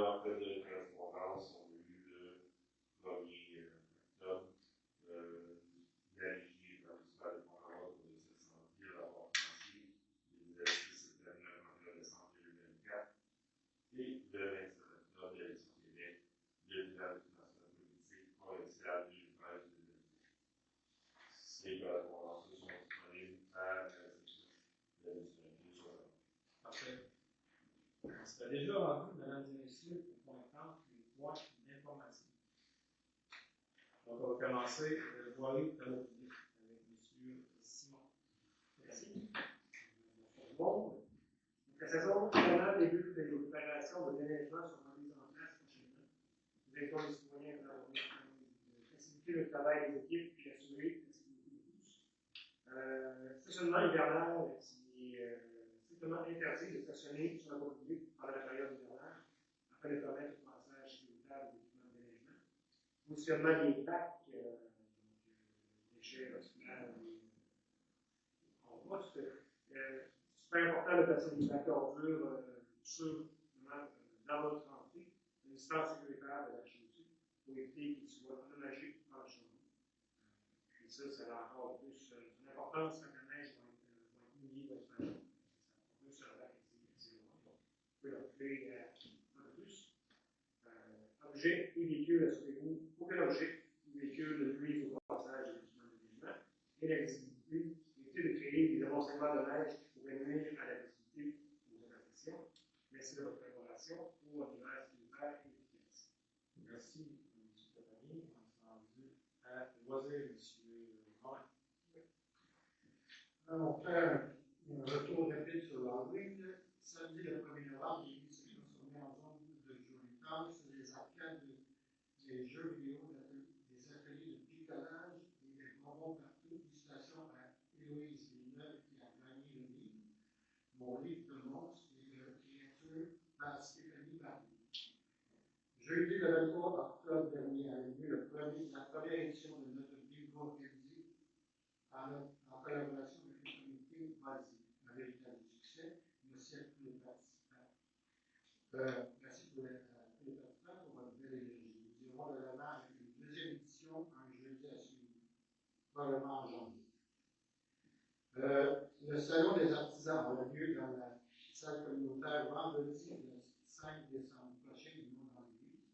En fait, de correspondance, on a eu le 1er octobre d'alléger par l'histoire de Pont-Royal pour le 700 000 rapport financier. L'exercice se termine le 31 décembre 2024. Et le 27 octobre, l'élection Québec, le bilan de financement politique provincial 2013-2018. Ces correspondances sont disponibles à la réception de la disponibilité sur la. Parfait. C'est déjà rendu, mesdames et messieurs, au point 30, les points d'information. Donc, on va commencer voirie de travaux publics avec M. Simon. Merci. Bon, la saison hivernale débute et les opérations de déneigement seront mises en place prochainement. Nous invitons les citoyens à faciliter le travail des équipes et assurer l'accessibilité de tous. Stationnement hivernal qui est strictement interdit de stationner sur la voie publique pendant la période hivernale afin de permettre le passage sécuritaire des équipements de déneigement. Positionnement des bacs, déchets recyclables, compost. C'est super important de placer des bacs d'ordures dans votre entrée, une distance sécuritaire de la chaussée pour éviter qu'ils soient endommagés par le changement. Puis ça a encore plus son importance quand la neige va être mouillée votre façon. Ça va plus sur la bac c'est loin. Vous pouvez l'enlever un peu plus. Objet et véhicule, assurez-vous aucun objet ou véhicule ne nuise au passage des équipements de déneigement et la visibilité. Évitez de créer des amoncellements de neige qui pourraient nuire à la visibilité aux imperfections. Merci de votre collaboration pour un hiver sécuritaire et efficace. Merci, M. Stéphanie. On s'est rendu à loisir, M. Morin. On fait un retour rapide sur l'Halloween. Samedi, le 1er novembre, les églises se transformées en zone de jour intense. Les arcades, des jeux vidéo, des ateliers de picolage et des bonbons partout. Félicitations à Héloïse Villeneuve qui a gagné le livre Mon livre de monstres et de créatures par Stéphanie Barbier. Jeudi le 23 octobre dernier a eu lieu la première édition de notre bingo organisé en collaboration avec le comité Vazi. Un véritable succès. Merci à tous les participants. Merci pour les participants pour votre belle énergie. Nous irons de l'avant avec une deuxième édition un jeudi à suivre, probablement en janvier. Le salon des artisans aura lieu dans la salle communautaire vendredi le 5 décembre prochain, nous dans l'église.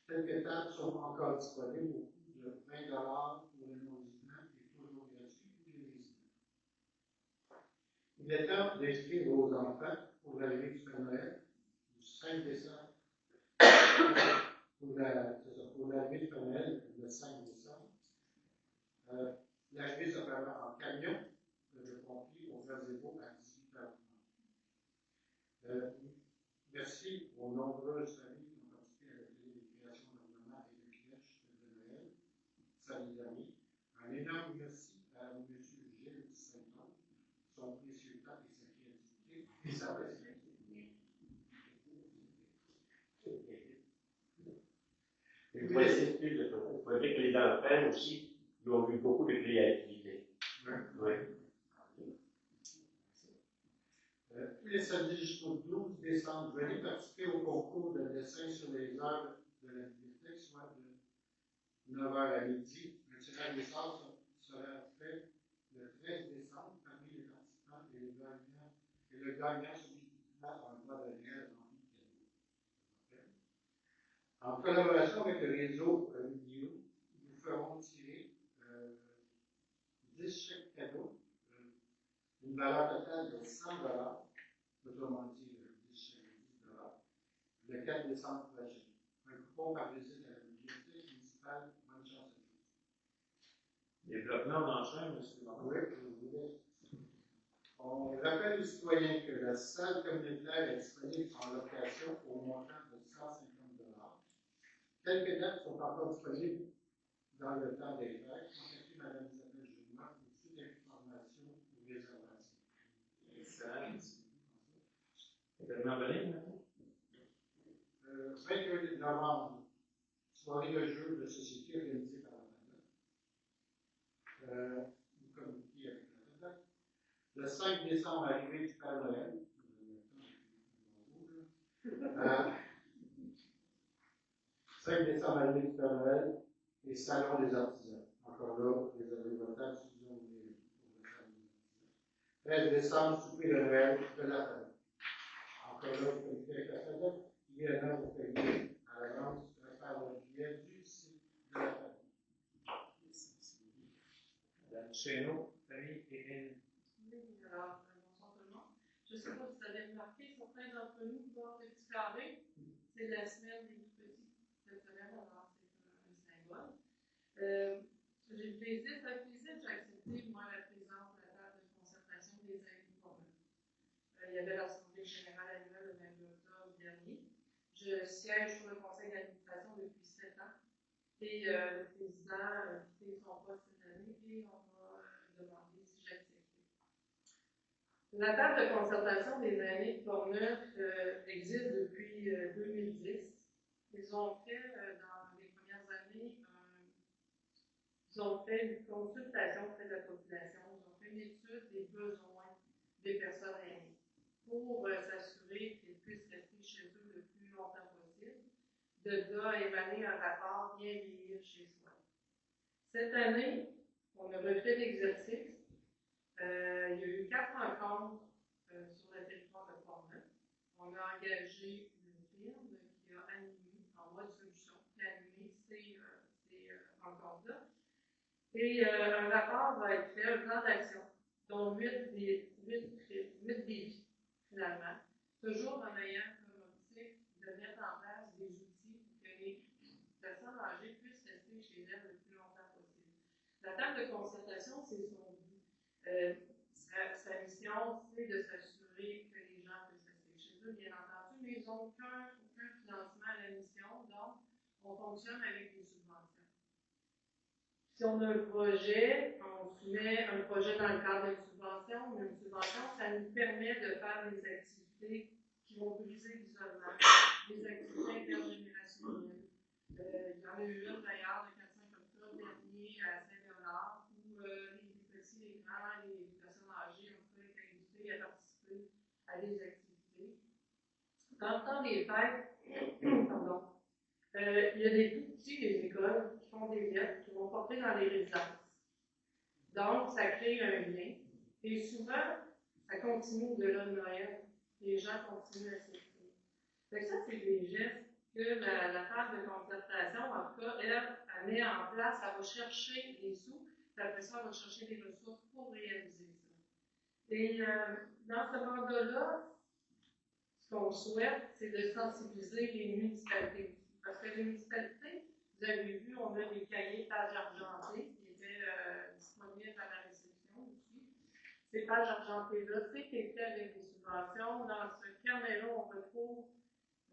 Quelques tables sont encore disponibles au coût de 20 pour les non-résidents et toujours gratuit pour les résidents. Il est temps d'inscrire vos enfants pour la levée du Père Noël du 5 décembre. Pour la levée du Père Noël le 5 décembre. L'arrivée se fera en camion, je compris, au gazebo à 18h30. Merci aux nombreuses familles qui ont participé à l'atelier de création d'ornements et de crèches de Noël samedi dernier. Un énorme merci à M. Gilles Saint-Onge, son précieux temps et sa créativité et sa responsabilité. Il faut essayer que les enfants aussi, ils ont vu beaucoup de créativité. Oui. Tous les samedis jusqu'au 12 décembre, venez participer au concours de dessin sur les œuvres de la bibliothèque, soit de 9h à midi. Le tirage des sorts sera fait le 13 décembre parmi les participants et le gagnant sollicitera un droit de grève rempli de cadeaux. En collaboration avec le réseau vidéo, nous ferons tirer 10 chèques cadeaux, une valeur totale de 100 $, autrement dit 10 chèques de 10 $, le 4 décembre prochain. Un coupon par visite à la bibliothèque municipale Chantal, bonne chance à tous. Développement d'enchaîne, M. Martin. Oui, je vous voulais. On rappelle aux citoyens que la salle communautaire est disponible en location au montant de 150 $. Quelques dates sont encore disponibles dans le temps des fêtes. Contactez Mme Isabelle Genois pour toute information ou réservation. Excellent, merci. Événement Belin, maintenant? 21 novembre, soirée de jeu de société organisée par la FADA. Vous communiquez avec la FADA. Le 5 décembre, arrivée du Père Noël. 5 décembre, arrivée du Père Noël et Salon des artisans. Encore là, réservez votre table si vous en voulez pour le Salon des artisans. 13 décembre, souper de Noël de la FADA. Encore là, vous communiquez avec la FADA. Il y a un an, vous payez à l'avance par le billet du site de la FADA. Madame Chénaud, famille et haine. Oui, alors, bonsoir tout le monde. Je ne sais pas si vous avez remarqué, certains d'entre nous portent le petit carré. C'est la semaine des tout petits cette semaine, alors c'est un symbole. J'ai le plaisir, c'est un plaisir, j'ai accepté, moi, la présence de la table de concertation des aînés communs. Il y avait l'Assemblée générale annuelle le 22 octobre dernier. Je siège sur le conseil d'administration depuis 7 ans. Et le président a quitté son poste cette année et on m'a demandé si j'acceptais. La table de concertation des aînés de Portneuf existe depuis 2010. Ils ont fait, dans les premières années, ils ont fait une consultation auprès de la population, ils ont fait une étude des besoins des personnes aînées pour s'assurer qu'elles puissent rester chez eux le plus longtemps possible. De là émaner un rapport bien vieillir chez soi. Cette année, on a refait l'exercice. Il y a eu 4 rencontres sur le territoire de Portneuf. On a engagé une firme qui a animé, en mode solution, qui a animé ces rencontres-là. Et un rapport va être fait, un plan d'action, dont 8 défis, finalement. Toujours en ayant comme objectif de mettre en place des outils pour que les personnes âgées puissent rester chez elles le plus longtemps possible. La table de concertation, c'est son but. Sa mission, c'est de s'assurer que les gens puissent rester chez eux, bien entendu, mais ils n'ont aucun financement à la mission, donc on fonctionne avec des subventions. Si on a un projet, on soumet un projet dans le cadre d'une subvention, une subvention, ça nous permet de faire des activités qui vont briser l'isolement, des activités intergénérationnelles. Il y en a eu une d'ailleurs le 4-5 octobre dernier à Saint-Bernard où les petits, les grands, les personnes âgées ont été invitées à participer à des activités. Dans le temps des fêtes, pardon, il y a des tout petits des écoles qui font des lettres qui vont porter dans les résidences. Donc, ça crée un lien. Et souvent, ça continue au-delà de Noël. Les gens continuent à s'écrire. Donc ça, c'est des gestes que la table de concertation, en tout cas, elle met en place, elle va chercher des sous, puis après ça, elle va chercher des ressources pour réaliser ça. Et dans ce mandat-là, ce qu'on souhaite, c'est de sensibiliser les municipalités. Parce que les municipalités, vous avez vu, on a des cahiers pages argentées qui étaient disponibles à la réception aussi. Ces pages argentées-là, c'est écrit avec des subventions. Dans ce carnet-là, on retrouve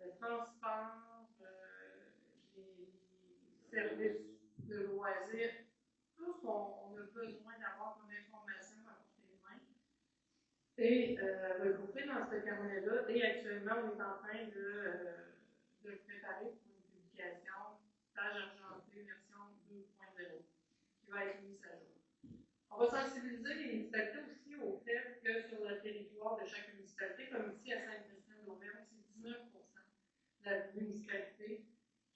le transport, les services de loisirs, tout ce qu'on a besoin d'avoir comme information à portée de main. Et regroupé dans ce carnet-là, et actuellement, on est en train de préparer pour une publication, page argentée version 2.0, qui va être mise à jour. On va sensibiliser les municipalités aussi au fait que sur le territoire de chaque municipalité, comme ici à Sainte-Christine-d'Auvergne, c'est 19% de la municipalité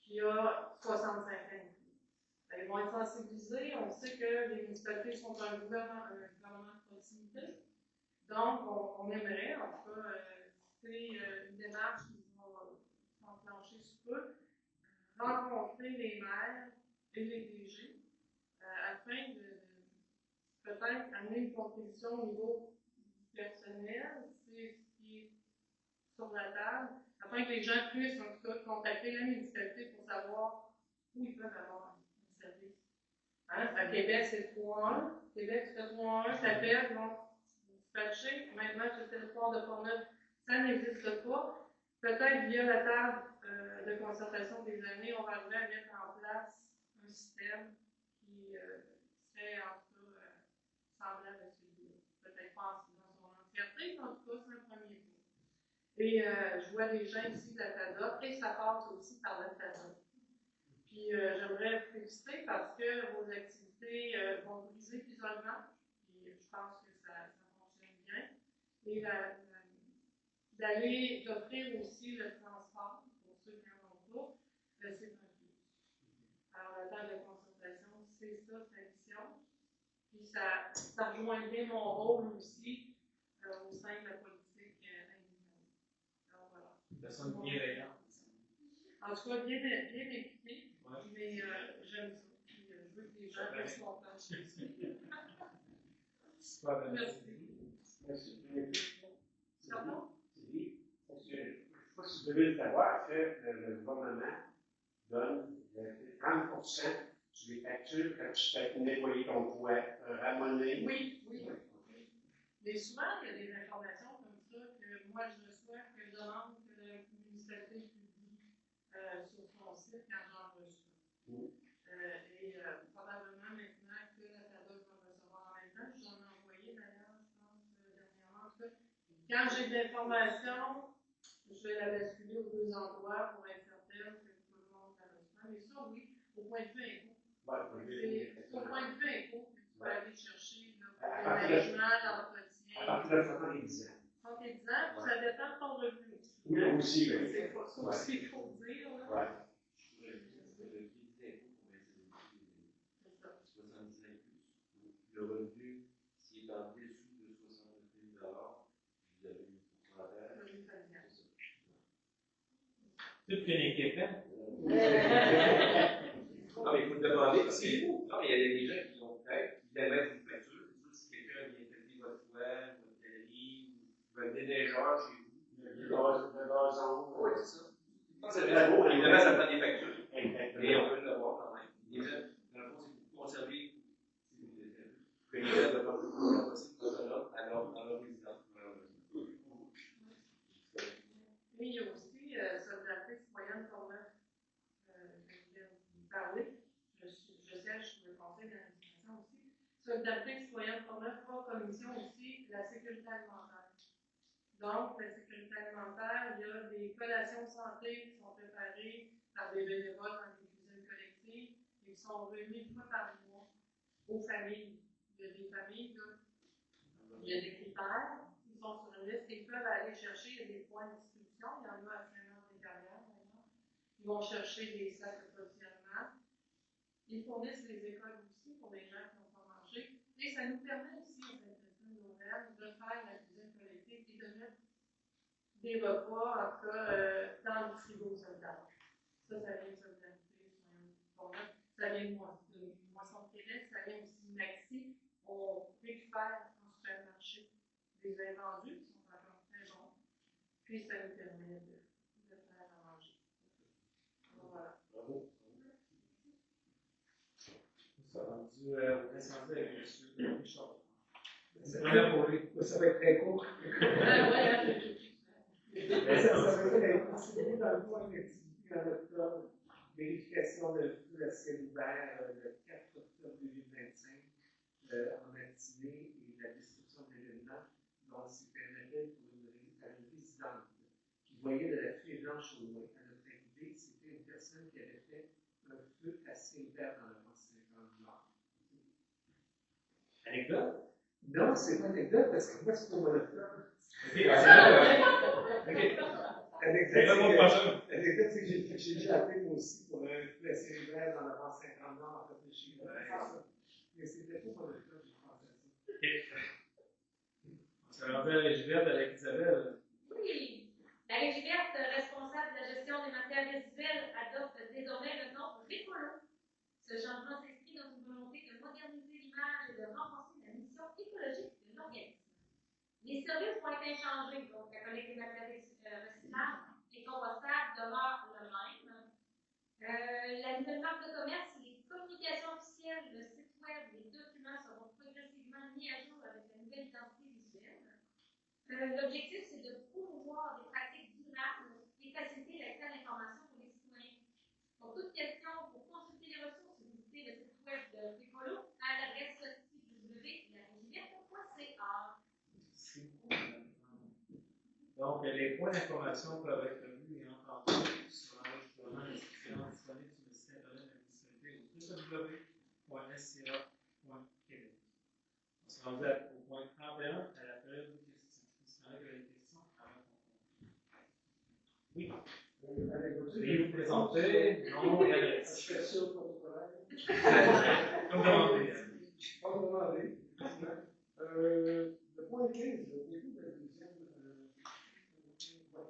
qui a 65 ans. Ils vont être sensibilisés. On sait que les municipalités sont un gouvernement de proximité. Donc, on aimerait, en tout cas, c'est une démarche qui va s'enclencher sous peu, rencontrer les maires et les DG afin de peut-être amener une contribution au niveau personnel, c'est ce qui est sur la table, afin que les gens puissent en tout cas contacter la municipalité pour savoir où ils peuvent avoir Hein? À Québec, c'est 3-1. Québec, tu fais 3-1, t'appelles, bon, dispatché. Maintenant, sur le territoire de Portneuf, ça n'existe pas. Peut-être via la table de concertation des années, on va arriver à mettre en place un système qui serait en tout cas semblable à celui-là. Peut-être pas dans son entièreté, mais en tout cas, c'est un premier pas. Et je vois des gens ici de la TADA, et ça passe aussi par la TADA. Puis j'aimerais vous féliciter parce que vos activités vont briser l'isolement, et je pense que ça fonctionne bien. Et d'aller d'offrir aussi le transport pour ceux qui n'en ont pas, c'est un plus. Alors, la table de consultation, c'est ça, sa mission. Puis ça rejoint bien mon rôle aussi au sein de la politique individuelle. Alors, voilà. Personne bienveillante. En tout cas, bien équipé, Ouais. mais j'aime ça. Puis, je veux que les gens restent contents chez eux. Super bien. Merci. Pardon? Parce que, je ne sais pas si vous devez le savoir, que le gouvernement donne 30% sur les factures quand tu fais nettoyer ton toit, ramoner. Oui. Mais souvent, il y a des informations comme ça que moi je reçois, que je demande que la municipalité publie sur son site quand j'en reçois. Et probablement maintenant que la TADA va recevoir en même temps, j'en ai envoyé d'ailleurs, je pense, dernièrement. En tout cas, quand j'ai de l'information, je vais la basculer aux 2 endroits pour être certaine que tout le monde la reçoit. Mais ça, oui, au point de vue impôt. C'est au point de vue impôt que tu vas aller chercher l'aménagement, l'entretien. À partir de 70 ans. 70 ans, ça dépend de ton revenu. Oui, aussi, oui. C'est pas ça aussi qu'il faut dire. Là. Ouais. Le revenu, s'il est en dessous de 69 000 vous avez une pourcentage. Revenu familial. Toute une équipe, hein? Non, mais il faut le demander parce que non, mais il y a des gens qui ont peut-être, qui émettent une facture. Si quelqu'un vient fêter votre toit, votre galerie, ou un déneigeur chez vous, Le gazon. oui, c'est ça. Évidemment, ça prend des factures. Mais on peut l'avoir quand même. Déjà, dans le fond, c'est pour conserver que les gens ne pas plus possible à leur résidence. Mais il y a aussi solidarité citoyenne pour moi, que je viens de vous parler. Je siège sur le conseil d'administration aussi. Solidarité citoyenne pour moi, trois commissions aussi, la sécurité alimentaire. Donc, la sécurité alimentaire, il y a des collations santé qui sont préparées par des bénévoles dans des cuisines collectives et qui sont remis 1 fois par mois aux familles. Il y a des familles, là, il y a des critères qui sont sur une liste et ils peuvent aller chercher, il y a des points de distribution, il y en a à Saint-Jean-des-Carrières, d'ailleurs. Ils vont chercher des sacs d'approvisionnement. Ils fournissent les écoles aussi pour les gens qui n'ont pas mangé. Et ça nous permet aussi, en Sainte-Christine d'Auvergne, de faire la cuisine collective et de mettre des repas, en tout cas, dans le frigo solidaire. Ça vient de solidarité. Ça vient de Moisson de Québec, ça vient aussi de Maxi. On récupère en supermarché des invendus qui sont encore très bons. Puis ça nous permet de faire à manger. Alors, voilà. Bravo. Ça a rendu au incendie avec M. Richard. C'est vraiment pour lui. Ça va être très court. Ça veut dire continuer dans le point d'activité en octobre, vérification de feu à ciel ouvert le 4 octobre 2025 en matinée et la destruction de l'événement. Donc, c'était un appel pour une résidente qui voyait de la fumée blanche au loin. À notre arrivée, c'était une personne qui avait fait un feu à ciel ouvert dans la pensée Nord. Anecdote? Non, c'est pas une anecdote parce que moi, c'est au mois d'octobre. L'anecdote, c'est que j'ai déjà appelé moi aussi pour un placé ouvert dans la base 50 Nord, en fait, de chez moi. Mais c'était pas pour le cas, j'ai pensé à ça. On s'est rendu à la Givette avec Isabelle. Oui, la Givette, responsable de la gestion des matières résiduelles, adopte désormais le nom Récolo. Ce changement s'inscrit dans une volonté de moderniser l'image et de renforcer la mission écologique de l'organisme. Les services vont être inchangés, donc la collecte des matières recyclables et compostables demeure le même. La nouvelle marque de commerce, les communications officielles, le site L'objectif, c'est de promouvoir des pratiques durables et faciliter l'accès à l'information pour les citoyens. Donc, toute question pour consulter les ressources, visitez le site web de Pécolo à l'adresse www.larigiverte.ca. C'est cool. Donc, les points d'information peuvent être vus et entendus sur l'enregistrement des différents disponibles sur le site internet de la municipalité www.sca.québec. On se rend au point 31 à la période de questions. Est-ce qu'il y en a qui avaient des questions avant qu'on continue? Oui. Veuillez vous présenter, nom et adresse. Je fais ça pour le collègue. Comme demandé. Comme demandé. Le point 15, le début de la deuxième programmation du SCQ, je ne sais pas si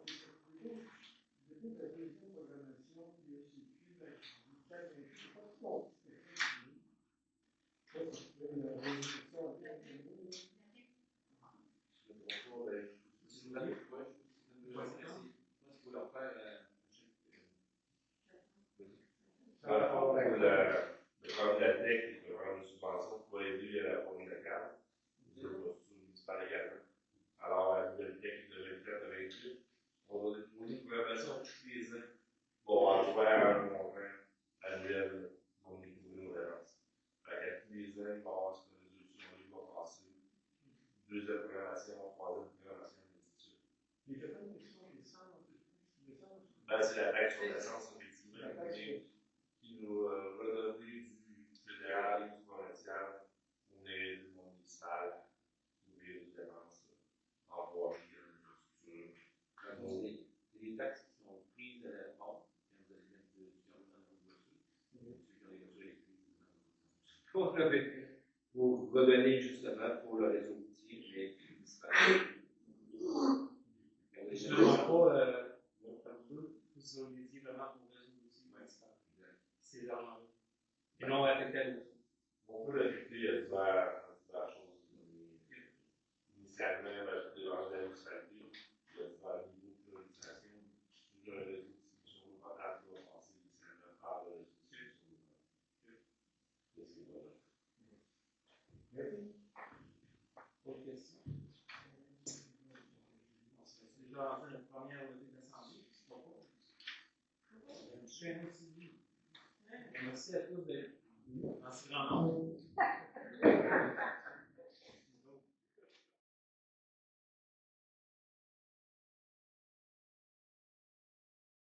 on Le programme de la TEC, qui est le programme de subvention pour aider à la projet locale, sur le municipal également. Alors, la nouvelle TEC de 24-28, on va déposer une programmation tous les ans. Bon, en jouant un montant annuel pour nous découvrir nos agences. Fait qu'à tous les ans, il va y avoir cette résolution qui va passer. Deuxième programmation, troisième programmation, et ainsi de suite. Il n'y a pas de question des centres. C'est la taxe sur l'essence, effectivement, qui nous redonne du fédéral et du provincial pour aider le monde municipal à ouvrir des dépenses en voie et en infrastructure. C'est des taxes qui sont prises à la pompe quand vous allez mettre du carburant dans votre voiture. Ceux qui ont des voitures électriques, pour redonner justement pour le réseau routier et municipal. Je ne demande pas, vous auriez vraiment pour le réseau aussi municipal. C'est l'argent. Et non affecté à l'autre. On peut l'affecter à diverses choses. Initialement, ajouter dans la municipalité, il y a divers niveaux de priorisation. Le réseau de distribution d'eau potable doit passer initialement par le réseau de distribution d'eau potable. Merci. Autre question? On se fait déjà lancer une première levée d'assemblée. C'est pas bon. Je suis un aussi. Merci à tous d'être venus. Merci grand nombre.